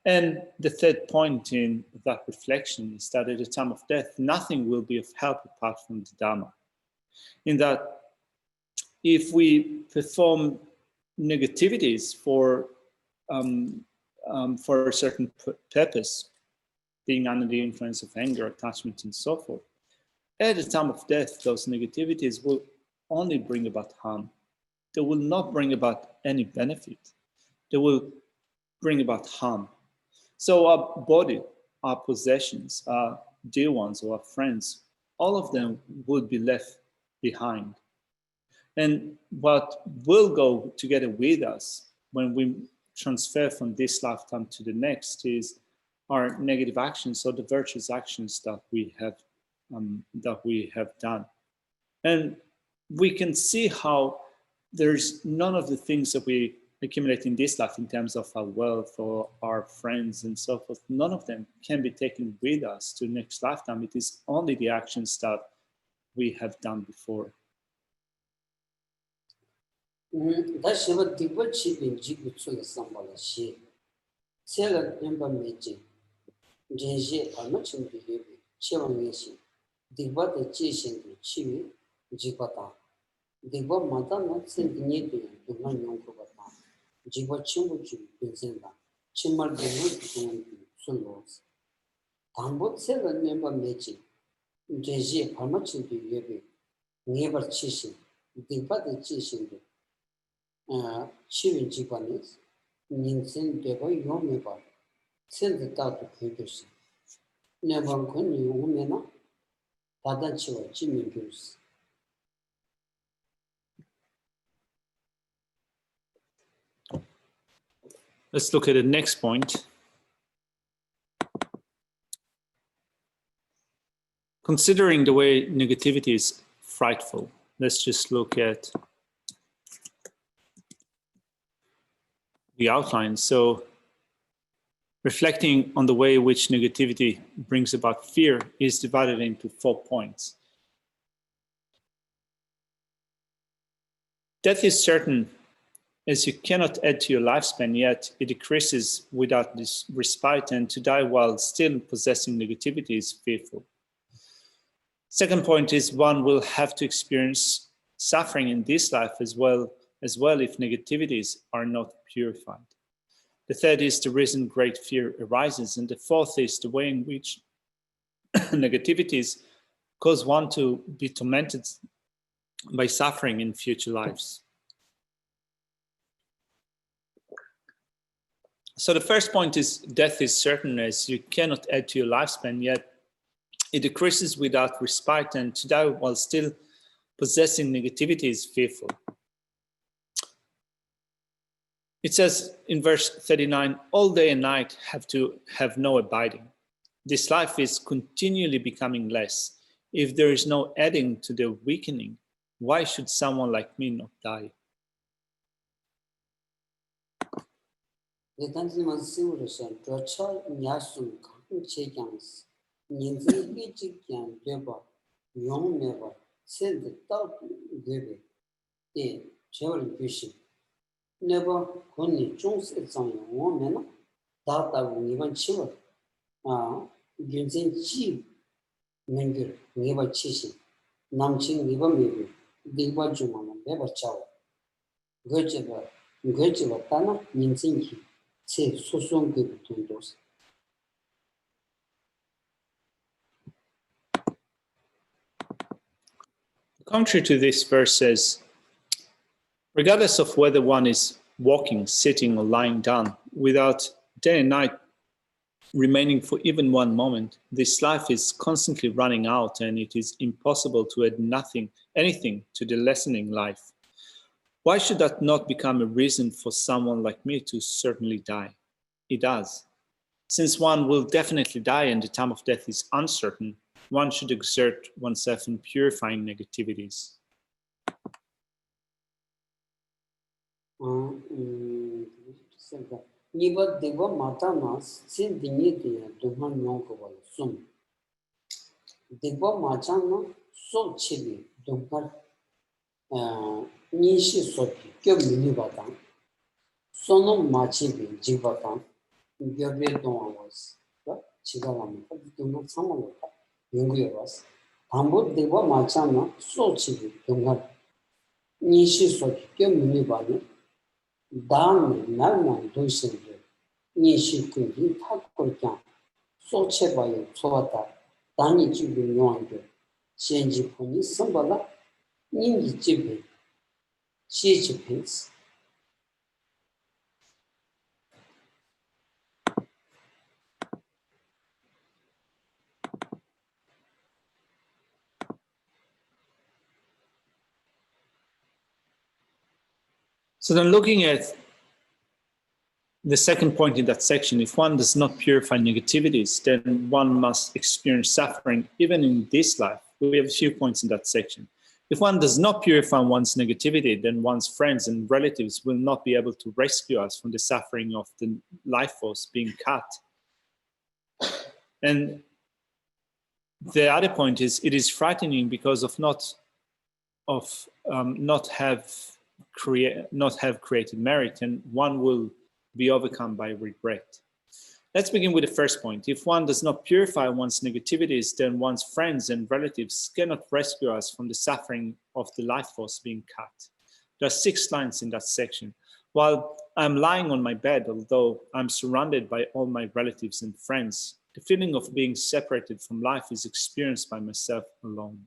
And the third point in that reflection is that at the time of death, nothing will be of help apart from the Dharma. In that, if we perform negativities for a certain purpose, being under the influence of anger, attachment, and so forth, at the time of death, those negativities will only bring about harm. They will not bring about any benefit. They will bring about harm. So our body, our possessions, our dear ones or our friends, all of them would be left behind. And what will go together with us when we transfer from this lifetime to the next is our negative actions or the virtuous actions that we have done. And we can see how there's none of the things that we accumulate in this life in terms of our wealth or our friends and so forth, none of them can be taken with us to the next lifetime. It is only the actions that we have done before. Geshe Parmachin behavior, Chevangeshi, Diva the Jeshin, Chivi, Jipata, Diva Madama, Sentinipi, Duman Yonkobata, Jiva Chimuchu, Vincenda, Chimal Dinu, Sulos. Tambot seven member Mechi, Geshe Parmachin behavior, Never Chishin, Diva the Jeshin, Chivi Jipanis, Ninsen Deva Yomeba. Send the dog to Peterson. Never can you women, Tadachi Jimmy Goose. Let's look at the next point. Considering the way negativity is frightful, let's just look at the outline. So, reflecting on the way in which negativity brings about fear is divided into 4 points. Death is certain, as you cannot add to your lifespan, yet it decreases without this respite, and to die while still possessing negativity is fearful. Second point is one will have to experience suffering in this life as well if negativities are not purified. The third is the reason great fear arises. And the fourth is the way in which negativities cause one to be tormented by suffering in future lives. So the first point is death is certain, as you cannot add to your lifespan, yet it decreases without respite, and to die while still possessing negativity is fearful. It says in verse 39, all day and night have to have no abiding. This life is continually becoming less. If there is no adding to the weakening, why should someone like me not die? 제월 규시 네버 군니 중세성의 원면은 다다고 이번 7월 윤진지 맹글 네버 치시 남친 이번 미국 네버 중앙은 네버 차오 거지가 따나 민진기 제 소송급 정도스 Contrary to this verse says, regardless of whether one is walking, sitting, or lying down, without day and night remaining for even one moment, this life is constantly running out and it is impossible to add anything to the lessening life. Why should that not become a reason for someone like me to certainly die? It does. Since one will definitely die and the time of death is uncertain, one should exert oneself in purifying negativities. 니버 데버 마타마스 신디니디야 도만 용거벌 숨 데버 마차노 소치비 동팔 니시 소피 껴미니바다 소노 마치비 지바다 여베 동아와스 지가라면 도노 상황을다 연구해봤어 담보 데버 마차노 소치비 동팔 니시 소피 껴미니바다 다음에 날만 도시를 니시군이 탁골장 소체바에 소왔다 단이 집을 요한들 현지분이 선발라 님이 집에 시집했어 So then looking at the second point in that section, if one does not purify negativities, then one must experience suffering even in this life. We have a few points in that section. If one does not purify one's negativity, then one's friends and relatives will not be able to rescue us from the suffering of the life force being cut. And the other point is, it is frightening because of not have created merit, and one will be overcome by regret. Let's begin with the first point. If one does not purify one's negativities, then one's friends and relatives cannot rescue us from the suffering of the life force being cut. There are 6 lines in that section. While I'm lying on my bed, although I'm surrounded by all my relatives and friends, the feeling of being separated from life is experienced by myself alone.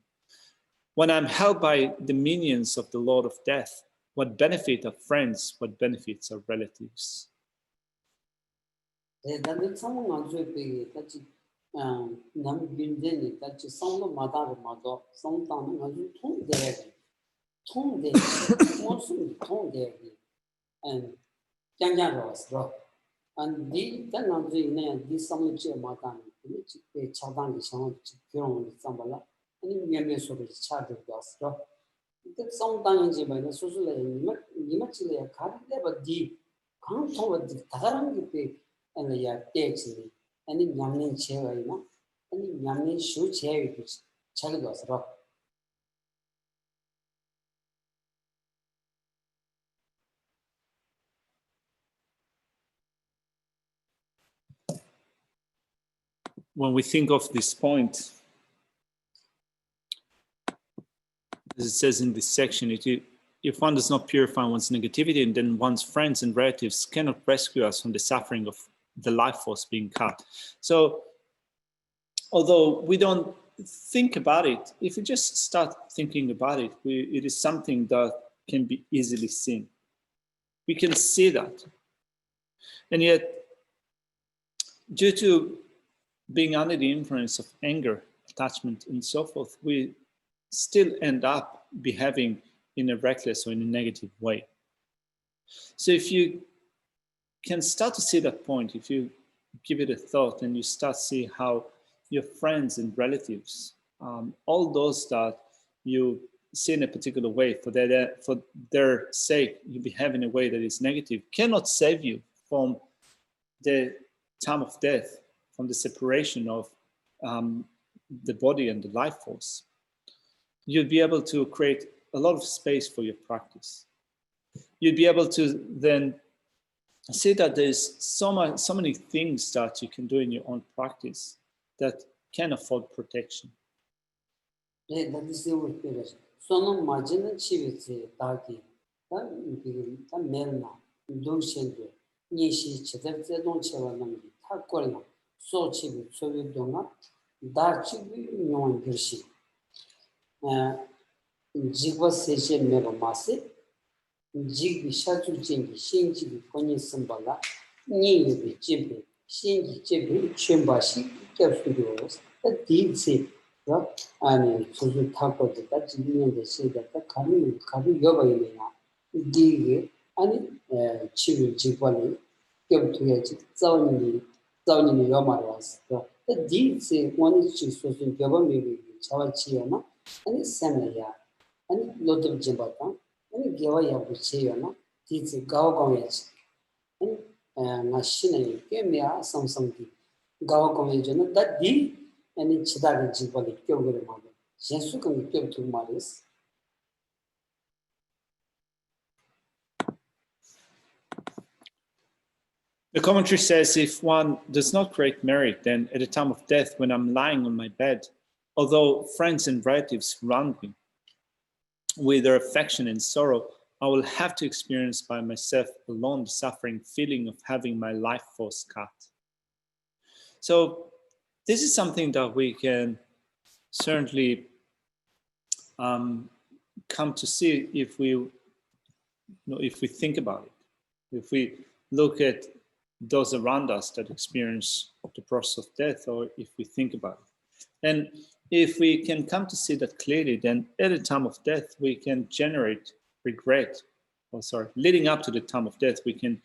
When I'm held by the minions of the Lord of Death, what benefit are friends? What benefits are relatives? 대단한 상황 안주에 같이 남빈데니 같이 상도 마다로 마도 상담은 아주 통대 무슨 통대기 장장로 왔어 안디 단남주에 디 상무체 마다는 그 차단이 상황 그런 상발라 아니 면면소를 차들고 왔어 그 상당히 말은 수술에 니마치에 가르데버 디 강통을 다가는 게 and ya texni ani nyamni chewaina ani nyamni shu chewi kuch chagdosro When we think of this point, as it says in this section, if one does not purify one's negativity, then one's friends and relatives cannot rescue us from the suffering of the life force being cut. So although we don't think about it, if we just start thinking about it, it is something that can be easily seen. We can see that. And yet, due to being under the influence of anger, attachment, and so forth, we still end up behaving in a reckless or in a negative way. So if you can start to see that point, if you give it a thought and you start to see how your friends and relatives, all those that you see in a particular way, for their sake, you behave in a way that is negative, cannot save you from the time of death, from the separation of the body and the life force. You'll be able to create a lot of space for your practice. you'd be able to then see that there's so many things that you can do in your own practice that can afford protection. 네, 나디스 우르페레. 소노 마진은 치비지 다기. 다 메나 동신데 니시 제대로 동체와는 타콜나 소치비 소비동아 다치비 뇽 그시. 지과 세제 메바마세 지기 샤주진기 신지기 권이 선발라 니유비 집비 신기 집비 쳔바시 겹수도스 디지 아니 소주 타고도 지기는데 세다가 가리 여바이네야 디게 아니 치유 지관이 겹투야지 자원이 여마라스 디지 원이 소주 여바미비 자와치야나 아니 세나야 아니 로드 집바타 아니 개와야 부치요나 디지 가오가오야지 아니 나시네 게미야 삼성디 가오가오야지는 다디 아니 치다가 집발이 껴오기를 말해 예수가 껴투 말이스 The commentary says, if one does not create merit, then at the time of death, when I'm lying on my bed, although friends and relatives surround me with their affection and sorrow, I will have to experience by myself alone the suffering feeling of having my life force cut. So this is something that we can certainly come to see if we think about it, if we look at those around us that experience the process of death, or if we think about it. And if we can come to see that clearly, then at the time of death, we can generate regret. Leading up to the time of death, we can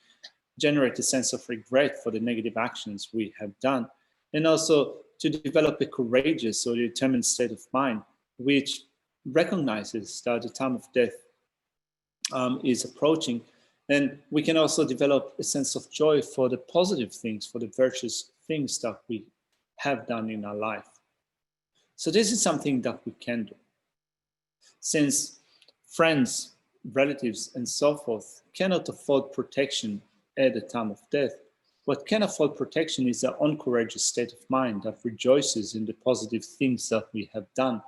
generate a sense of regret for the negative actions we have done. And also to develop a courageous or determined state of mind, which recognizes that the time of death is approaching. And we can also develop a sense of joy for the positive things, for the virtuous things that we have done in our life. So this is something that we can do. Since friends, relatives, and so forth cannot afford protection at the time of death, what can afford protection is our own courageous state of mind that rejoices in the positive things that we have done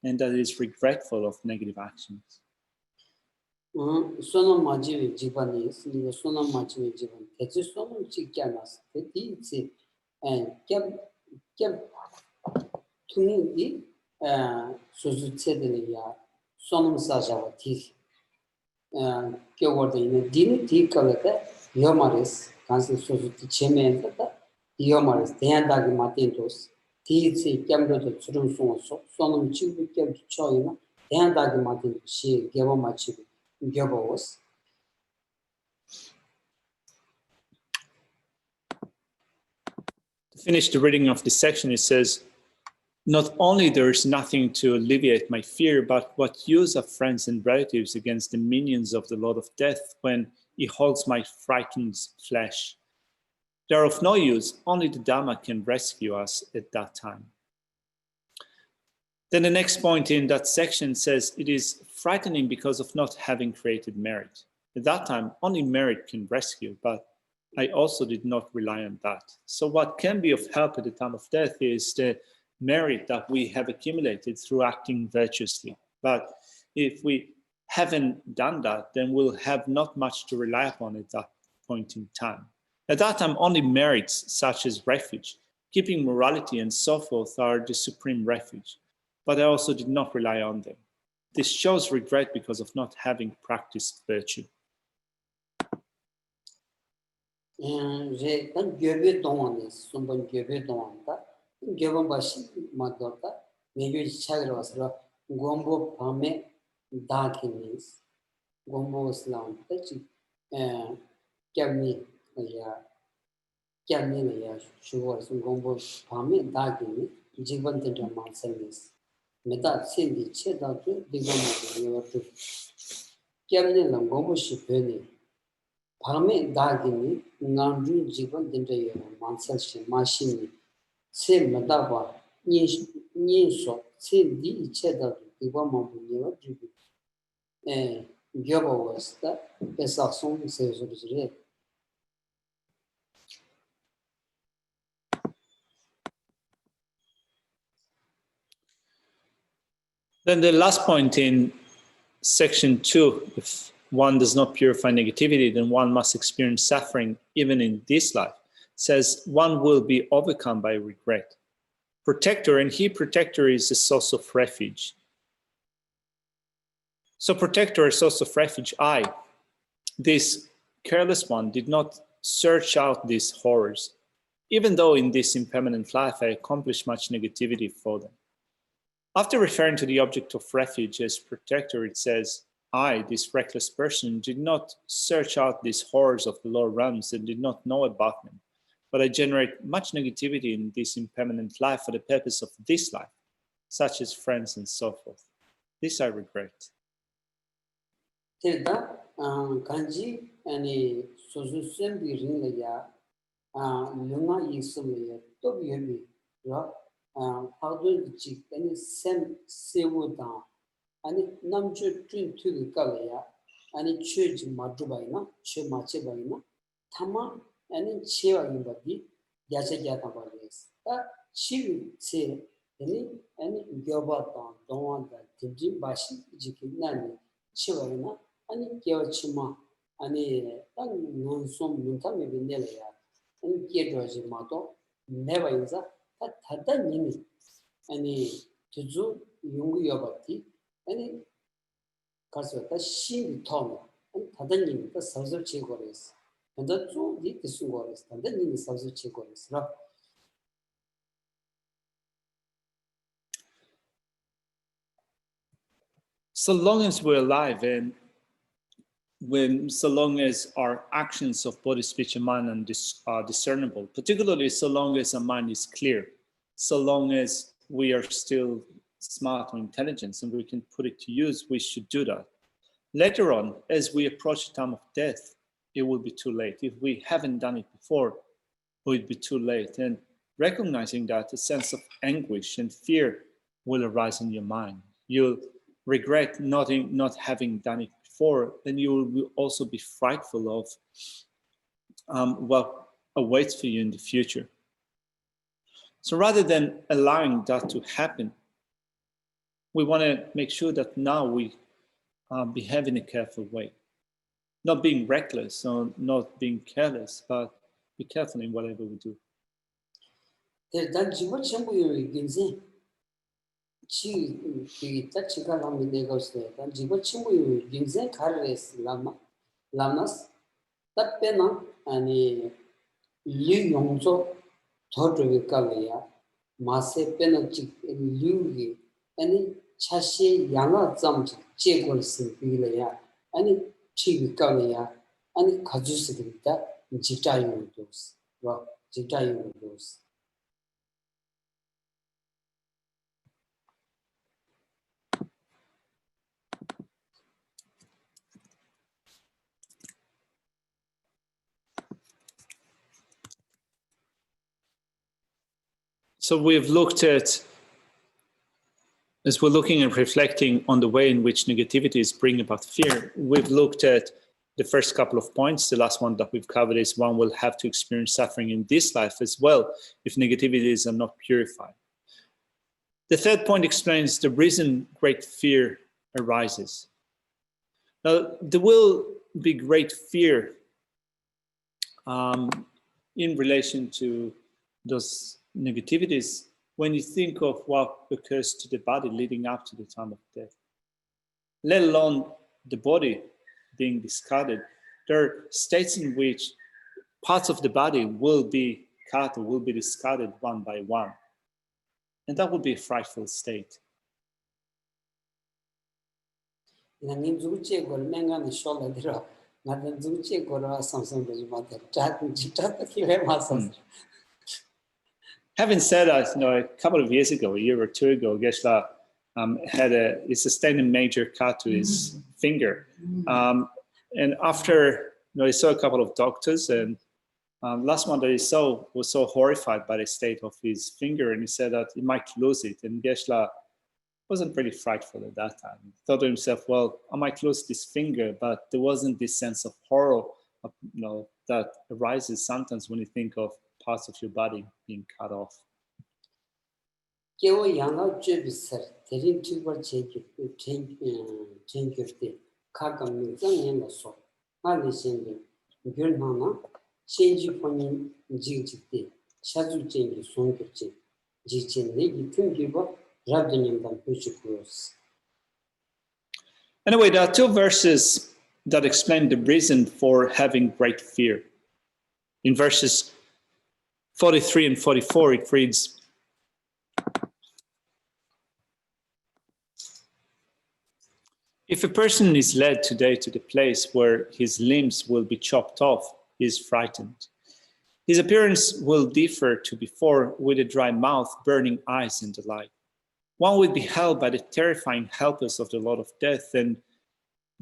and that is regretful of negative actions. 소놈 마지의 집안이 있으니까 소놈 마지의 집안 대체 소놈 찍지 않았을 때 디지 겹 퉁이 소수체들이야 소놈 사자와 디 껴워도 있는 디는 디컬레데 요마레스 간세 소수티 체메엔다 요마레스 대한다기 마틴도스 디지 겹로도 주름 송어서 소놈 찍고 겹 쳐이나 대한다기 마틴시 개보 마치고 To finish the reading of this section, it says, not only there is nothing to alleviate my fear, but what use of friends and relatives against the minions of the Lord of Death when he holds my frightened flesh? They are of no use, only the Dhamma can rescue us at that time. Then the next point in that section says, it is frightening because of not having created merit. At that time, only merit can rescue, but I also did not rely on that. So what can be of help at the time of death is the merit that we have accumulated through acting virtuously. But if we haven't done that, then we'll have not much to rely upon at that point in time. At that time, only merits such as refuge, keeping morality and so forth are the supreme refuge. But I also did not rely on them. This shows regret because of not having practiced virtue. Meta sendi cheda tu digamo yotu kyamne la gomo shipeni phame dagini nganju jiban dinde yo mansal shi mashini se meta ba ni so sendi cheda tu digamo yotu gyobo was that pesak song says it. Then the last point in section 2, if one does not purify negativity, then one must experience suffering even in this life, says one will be overcome by regret. Protector, and here protector is a source of refuge. So protector, a source of refuge, I, this careless one, did not search out these horrors, even though in this impermanent life I accomplished much negativity for them. After referring to the object of refuge as protector, it says, I, this reckless person, did not search out these horrors of the lower realms and did not know about them, but I generate much negativity in this impermanent life for the purpose of this life, such as friends and so forth. This I regret. Tilda, Kanji, and Susan be ring the ya, Luna is to be a how do the chick any same sewu down, and it number 2 to the Galaya, and it church Madubaina, Chemachibaina, Tama, and in Cheva in Badi, Yachayatabalis. That she will say any Gilbert don't want that Tiji Bashi, Jikinani, Chivaina, and Gyachima, and a non some Muntami Vindelia, and Giedraji Mato, never is that. 다다님이 아니 주주 연구여봤디 아니 가서 다 신이 통 다다님이 다 서서 제거했어. 근데 좀 이렇게 쓴거랬어. 다다님이 서서 제거했어. So long as we're alive and so long as our actions of body, speech, and mind are discernible, particularly so long as our mind is clear, so long as we are still smart or intelligent and we can put it to use, we should do that. Later on, as we approach the time of death, it will be too late. If we haven't done it before, it will be too late. And recognizing that, a sense of anguish and fear will arise in your mind. You'll regret not having done it before, then you will also be frightful of what awaits for you in the future. So rather than allowing that to happen, we want to make sure that now we behave in a careful way. Not being reckless or not being careless, but be careful in whatever we do. 치 따치가 하면 내가 없어요. 단 지금 친구요 인생 가르레스 라마스 답변은 아니 리용조 더드를 깔이야. 마세 빼는 지 리우기 아니 차시 양아 점 제거스 비려야. 아니 치기 깔이야. 아니 가주스들다 지자유도스. 와 지자유도스. So we've looked at, as we're looking and reflecting on the way in which negativities bring about fear, we've looked at the first couple of points. The last one that we've covered is one will have to experience suffering in this life as well if negativities are not purified. The third point explains the reason great fear arises. Now, there will be great fear in relation to those negativities when you think of what occurs to the body leading up to the time of death, let alone the body being discarded. There are states in which parts of the body will be cut or will be discarded one by one, and that would be a frightful state. Having said that, a couple of years ago, a year or two ago, Geshe had a sustained a major cut to his finger. And after, he saw a couple of doctors, and last one that he saw was so horrified by the state of his finger, and he said that he might lose it. And Geshe wasn't pretty frightful at that time. He thought to himself, well, I might lose this finger, but there wasn't this sense of horror, that arises sometimes when you think of parts of your body being cut off. Kewo yanga jubisar, terin tubar chenkirte, kakam mingzang yenga so, ali shengi, gyurnana, chenji poni jigjikte, shazu chengi songkirche, jikchen negi tungirba, rabdanyamdan puchikuros. Anyway, there are two verses that explain the reason for having great fear. In verses 43 and 44, it reads, if a person is led today to the place where his limbs will be chopped off, he is frightened. His appearance will differ to before, with a dry mouth, burning eyes, and the like. One will be held by the terrifying helpers of the Lord of Death and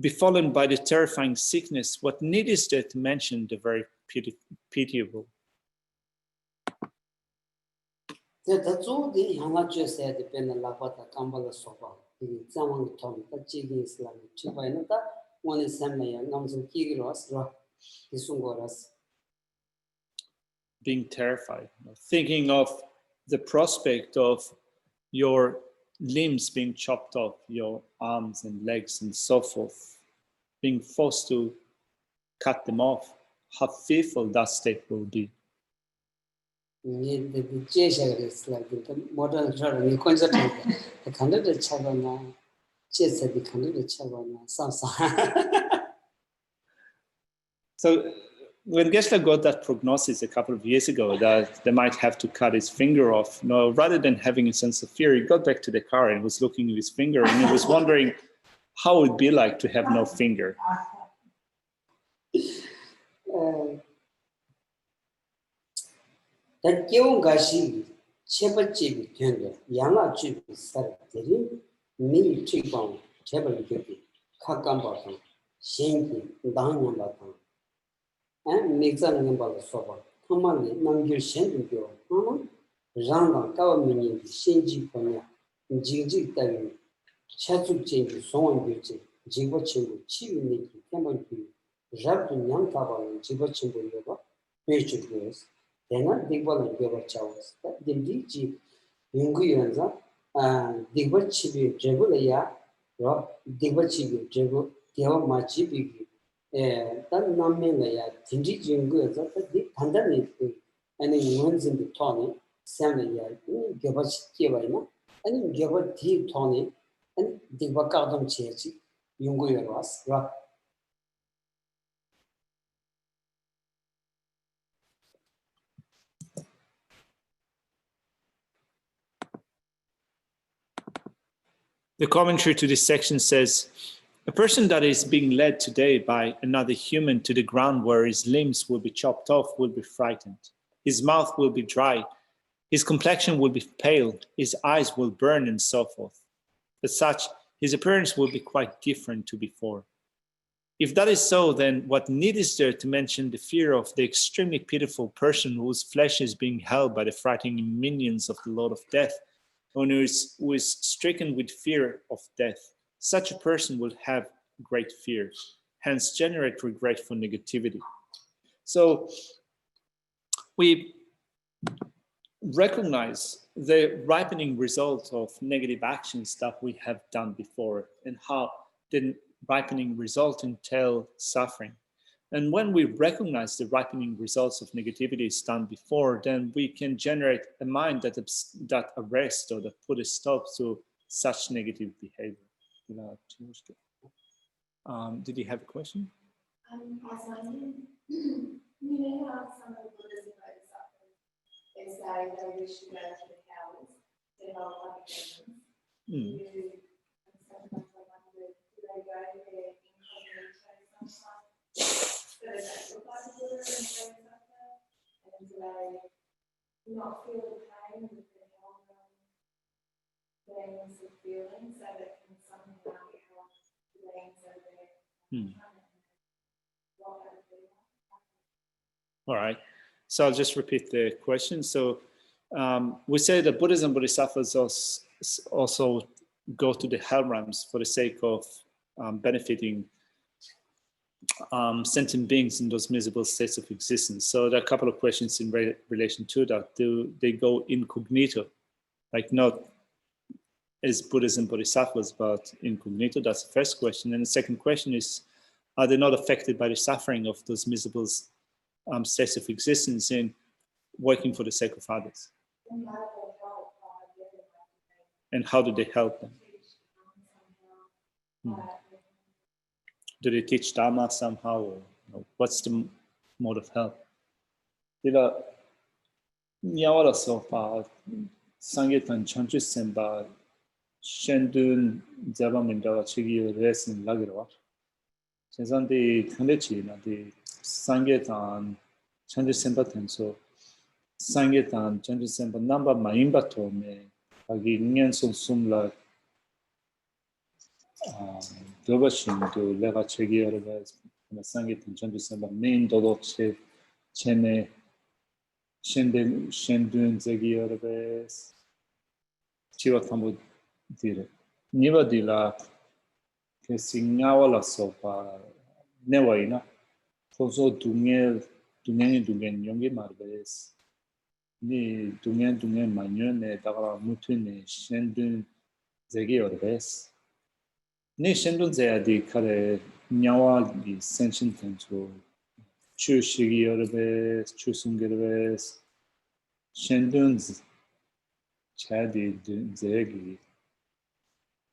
befallen by the terrifying sickness. What need is there to mention the very pitiable? That's all the Hanga just said, the Penalapata Kambala Sopa. Someone told that chicken is like two by another, one is Samaya, Namson Kigiros, Isungoras. Being terrified, thinking of the prospect of your limbs being chopped off, your arms and legs and so forth, being forced to cut them off, how fearful that state will be. The Geshe is like the modern genre, you concentrate the candidate Chavana, Jesse the candidate Chavana, Sasa. So when Geshe got that prognosis a couple of years ago that they might have to cut his finger off, rather than having a sense of fear, he got back to the car and was looking at his finger and he was wondering how it would be like to have no finger. That young Gashi, Shepherd Chibi Tender, Yama Chibi Sarateri, Me Chibon, Shepherd Gippi, Kakambatan, Shenki, Danyambatan, and Mixan Nambala Soba, Kamali, Namgir Shenki, Randa, Kawamini, Shenji Pona, Jiji Tavi, Chatu Chenki, Soan Beauty, Jiba Chimbu, Chibi Niki, Kamaki, Rabdu Nyam Tabal, Jiba Chimbu Yoga, Page Girls. They're not big ball and give a chows. The DG Yunguyanza, Digba Chibi, Dragulaya, Rob, Digba Chibi, Drago, Tiawa Machibi, that Namelaya, Tinji Junguyanza, the Pandemic, and then runs in the Tony, Samaya, give us Kivaina, and then give a tea Tony, and Digba Cardam Chechi, Yunguyaras, Rob. The commentary to this section says, a person that is being led today by another human to the ground where his limbs will be chopped off will be frightened. His mouth will be dry. His complexion will be pale. His eyes will burn and so forth. As such, his appearance will be quite different to before. If that is so, then what need is there to mention the fear of the extremely pitiful person whose flesh is being held by the frightening minions of the Lord of Death, and who is stricken with fear of death? Such a person will have great fear, hence generate regretful negativity. So we recognize the ripening result of negative actions that we have done before and how the ripening result entail suffering. And when we recognize the ripening results of negativity is done before, then we can generate a mind that arrests or that put a stop to such negative behavior. Did you have a question? You know how some of the Buddhist Bodhisattvas, they say they wish to go to the cows to help other humans. And sometimes I wonder, do they go there incognito sometimes? So they don't look like a Buddha and Bodhisattva, and do they not feel the pain with the held beings of feeling, so that can somehow help the beings over there? All right. So I'll just repeat the question. So we say that Buddhas and Bodhisattvas also go to the hell realms for the sake of benefiting sentient beings in those miserable states of existence. So there are a couple of questions in relation to that. Do they go incognito, like not as Buddhas and Bodhisattvas, but incognito? That's the first question. And the second question is, are they not affected by the suffering of those miserable states of existence in working for the sake of others? And how do they help them? Do they teach Dharma somehow, or what's the mode of help? Dila nyawala sopa sangetan chanchu semba shendun jaba mindawa chigi resin lagirwa. Chenzandi kandechi na di sangetan chanchu semba tenso sangetan chanchu semba namba maimba to me agi ngen sum sumla Dobashindu leva chegiorves na sangetan chanchu semba main dodo chene shendun zegiorves chiwa tambu dire niva dila que signawala sopa newaina tozo dungen yongi marves ni dungen manyone dagara mutune shendun zegiorves ni shendun zeadi kare nyawa di senshin tenso chu shigiorves chu sungerves shendun chadi zegi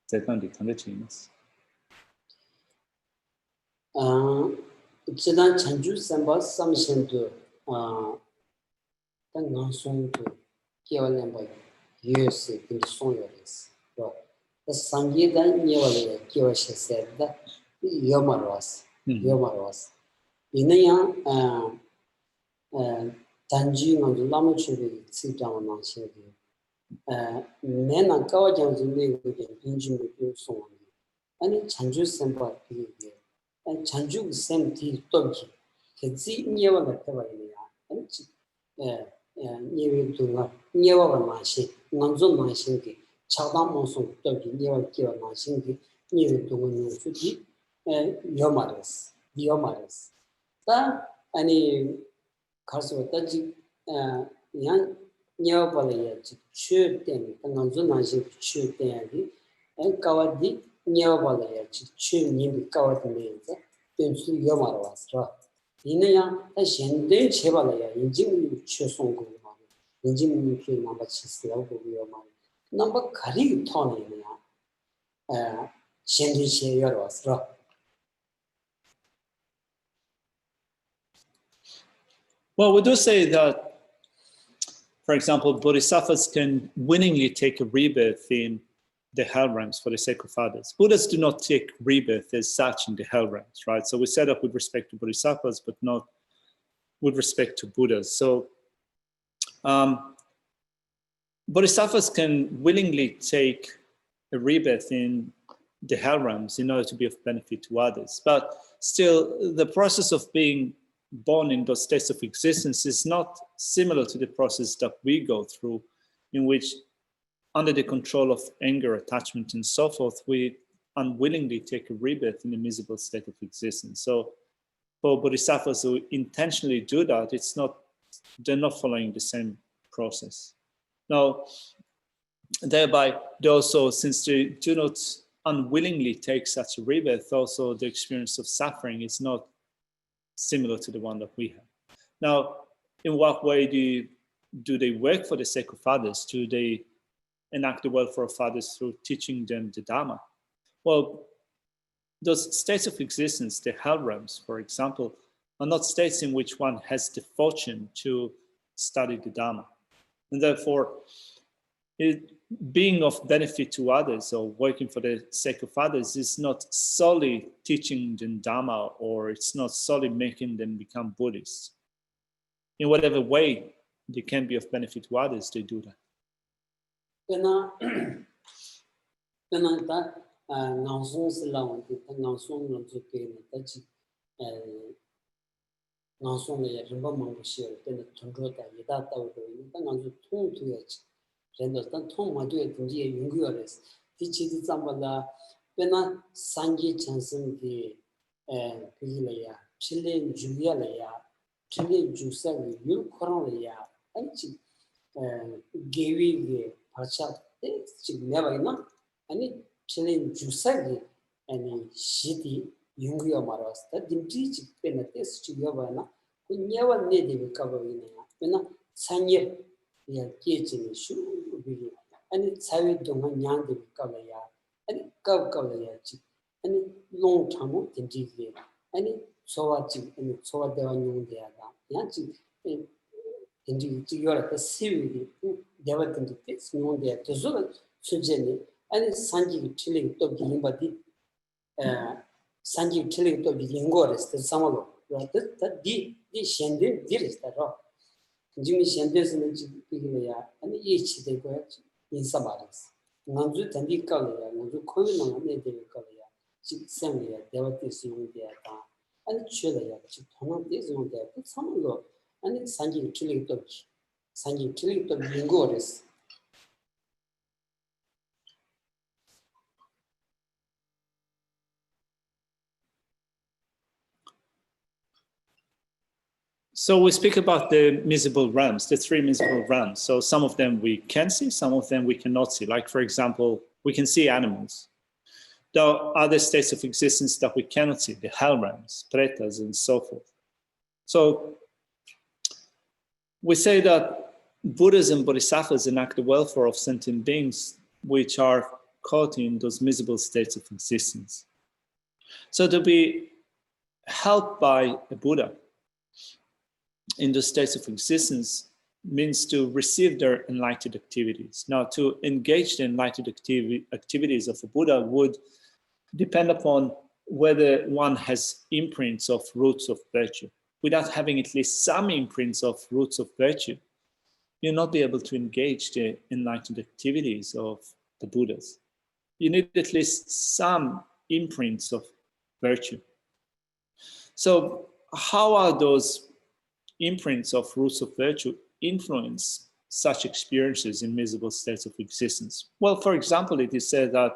zetan di kandechinas 지난 전주 선바 삼신도 당한 송도 기원년 뭐 유스 그 송요레스 또 상계다 니월에 기워셔서다 요마로스 이내야 단지는 라모추리 지장만 하시고 내가 가와장진의 인증을 송 아니 전주 선바 이게 전주 샘티 또기 그지 니와가 되어야 니위도가 니와가 마시 남존 마신게 차담모송 또기 니와 기와 마신게 니위도가 수지 요마레스 다 아니 가서 따지 양 니와발이야 추된 남존 마신 추된이 엔카와디 니와발이야 추님이 까와드네자 된수 요마로스라 이내야 현대 제발이야 인증 최송고 인증 피 넘버 7라고 요마 넘버 가리 토네야 현대 제여로스라 Well, we do say that, for example, bodhisattvas can willingly take a rebirth in the hell realms for the sake of others. Buddhas do not take rebirth as such in the hell realms, right? So we set up with respect to bodhisattvas, but not with respect to Buddhas. So bodhisattvas can willingly take a rebirth in the hell realms in order to be of benefit to others. But still, the process of being born in those states of existence is not similar to the process that we go through, in which under the control of anger, attachment, and so forth, we unwillingly take a rebirth in a miserable state of existence. So for bodhisattvas who intentionally do that, they're not following the same process. Now, thereby, they also, since they do not unwillingly take such a rebirth, also the experience of suffering is not similar to the one that we have. Now, in what way do they work for the sake of others? Do they enact the welfare of others through teaching them the Dharma? Well, those states of existence, the hell realms, for example, are not states in which one has the fortune to study the Dharma. And therefore, being of benefit to others or working for the sake of others is not solely teaching them Dharma, or it's not solely making them become Buddhists. In whatever way they can be of benefit to others, they do that. 렌더스탄 통마도에 등지에 연구하래서 Tichi Zambala, Pena Sangi Chanson, the Pilaya, Chile, Julia Laya, Chile Jusa, Yul Korea, and Gavi the Pacha, never enough, and it Chile Jusa, and Shitty, Yungia Maros, that didn't teach Penates to Yavana, who never needed recovery. Pena Sanye, the kitchen shoe, and it's how you don't young the color, and cow color, and long time in TV, and it so what and so what they are new there. Yanchi into your series, they were going to fix no there to Zula, Sujeni, and it's Sanji chilling to the body, Sanji chilling to the Ingores, the Samalo, that the Shendin did it at all. Jimmy Shendis and Piglia, and each they go in Sabaris. Nanzu Tandikalia, Nanzu Koyana, Nedekalia, Chip Semia, Devatis on the Ata, and Chilaya, Chipona is on there, but some low, and it's Sanji chilling touch. Sanji chilling to Ingores. So we speak about the miserable realms, the three miserable realms. So some of them we can see, some of them we cannot see. Like, for example, we can see animals. There are other states of existence that we cannot see, the hell realms, pretas, and so forth. So we say that Buddhas and Bodhisattvas enact the welfare of sentient beings which are caught in those miserable states of existence. So to be helped by a Buddha in the states of existence means to receive their enlightened activities. Now, to engage the enlightened activities of a Buddha would depend upon whether one has imprints of roots of virtue. Without having at least some imprints of roots of virtue, you'll not be able to engage the enlightened activities of the Buddhas. You need at least some imprints of virtue. So how are those imprints of roots of virtue influence such experiences in miserable states of existence? Well, for example, it is said that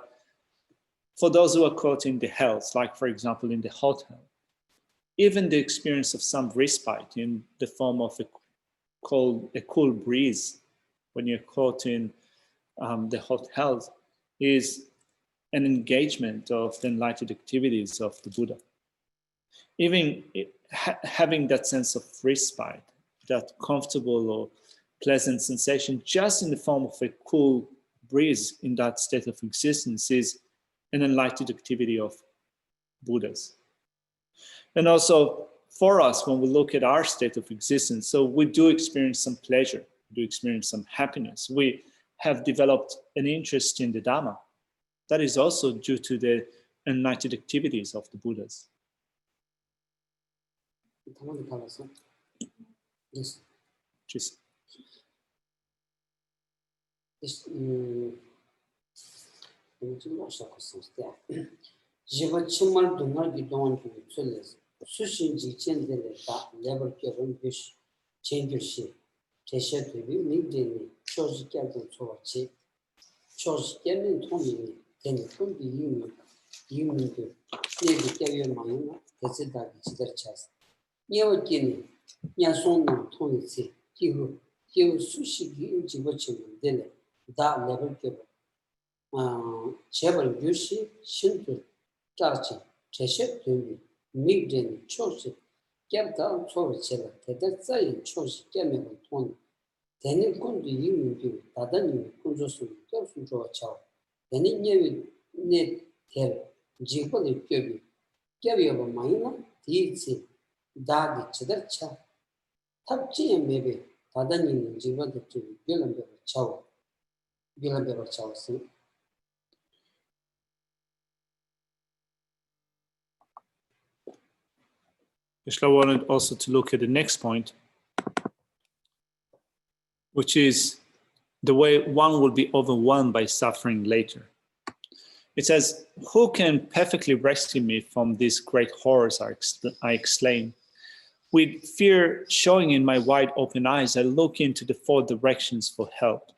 for those who are caught in the hells, like for example in the hot hell, even the experience of some respite in the form of a cool breeze when you're caught in the hot hells is an engagement of the enlightened activities of the Buddha. Even having that sense of respite, that comfortable or pleasant sensation just in the form of a cool breeze in that state of existence is an enlightened activity of Buddhas. And also for us, when we look at our state of existence, so we do experience some pleasure, we do experience some happiness. We have developed an interest in the Dhamma. That is also due to the enlightened activities of the Buddhas. Yes. Just Jiva Chimal do not be done to Sulis. Sushin Jichin de la never given wish change she. Tesha to be midday, chose Captain Sochi. Chose Captain Tommy, then it could be human to near the carrier mine, that's it that it's their chest. Never Guinea, Yason Tony say, he sushi Jiva Chimal de that never given. Cheval Yushi, Shinto, Tachi, Cheshet, Migden, Choshi, Capta, Chorchella, Tedazai, Choshi, Camel, Tony. Then it could be you, Tadani, Kunjosu, Tofu Chow. Then it never net tell, Jipoli Kirby, Gabby of a minor, Tizi, Dagi, Chedacha. Tapchi and maybe Tadani, Jiva to Gilambert Chow. Gilambert Chow, see. I wanted also to look at the next point, which is the way one will be overwhelmed by suffering later. It says, who can perfectly rescue me from these great horrors, I exclaim. With fear showing in my wide open eyes, I look into the four directions for help.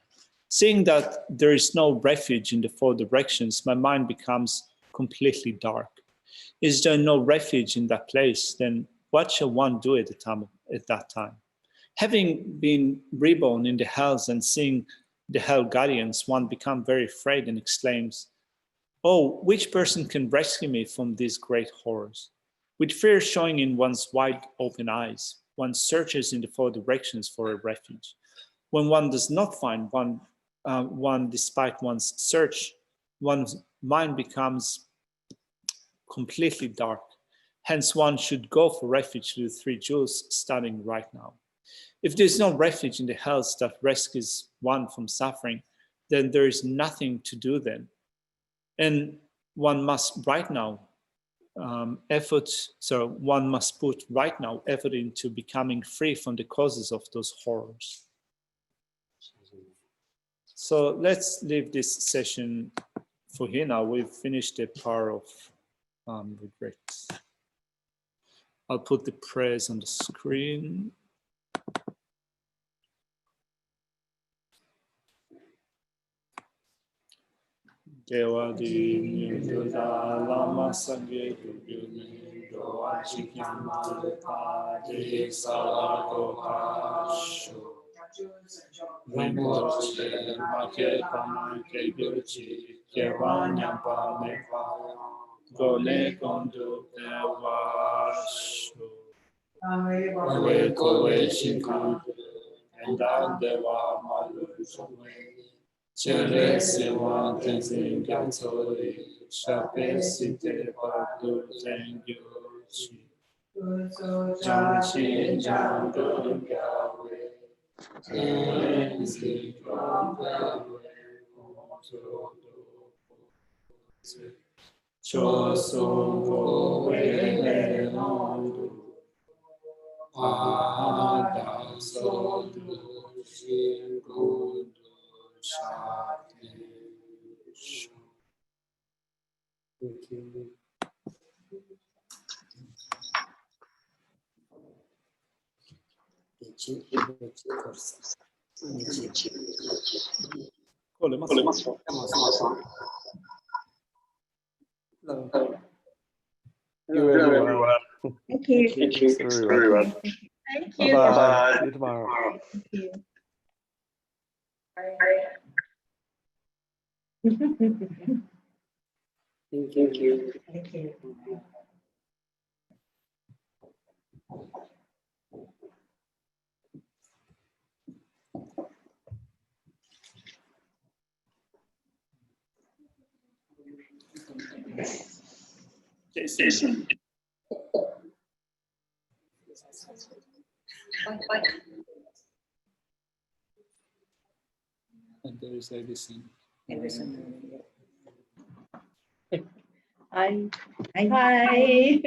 Seeing that there is no refuge in the four directions, my mind becomes completely dark. Is there no refuge in that place? Then what shall one do at that time? Having been reborn in the hells and seeing the hell guardians, one becomes very afraid and exclaims, "Oh, which person can rescue me from these great horrors?" With fear showing in one's wide open eyes, one searches in the four directions for a refuge. When one does not find one despite one's search, one's mind becomes completely dark. Hence, one should go for refuge to the three jewels starting right now. If there is no refuge in the hells that rescues one from suffering, then there is nothing to do then. And one must right now one must put right now effort into becoming free from the causes of those horrors. So let's leave this session for here now. We've finished the power of regrets. I'll put the prayers on the screen. Devadi Nidula Lama Sangye Duguni Doa Chikyam Malpadi Salago Hashu Rinpoche Make Pamake Guchi Kevanya Pamepa Gole Kondu Devashu Awe Kowe Shinku and Dewa Malu Chere Sewa Tenzin Gatori Shape Site Padu Tengyuchi Janchi Jandu Gawe Tenzi Gawe Choso Gowe Nandu Ada Sodu Jingu You everyone. Thank you. Thank you everyone. Thank you. Bye-bye. See you tomorrow. Thank you. Thank you. Thank you. Jason. And there is Edison. Hi. Hi.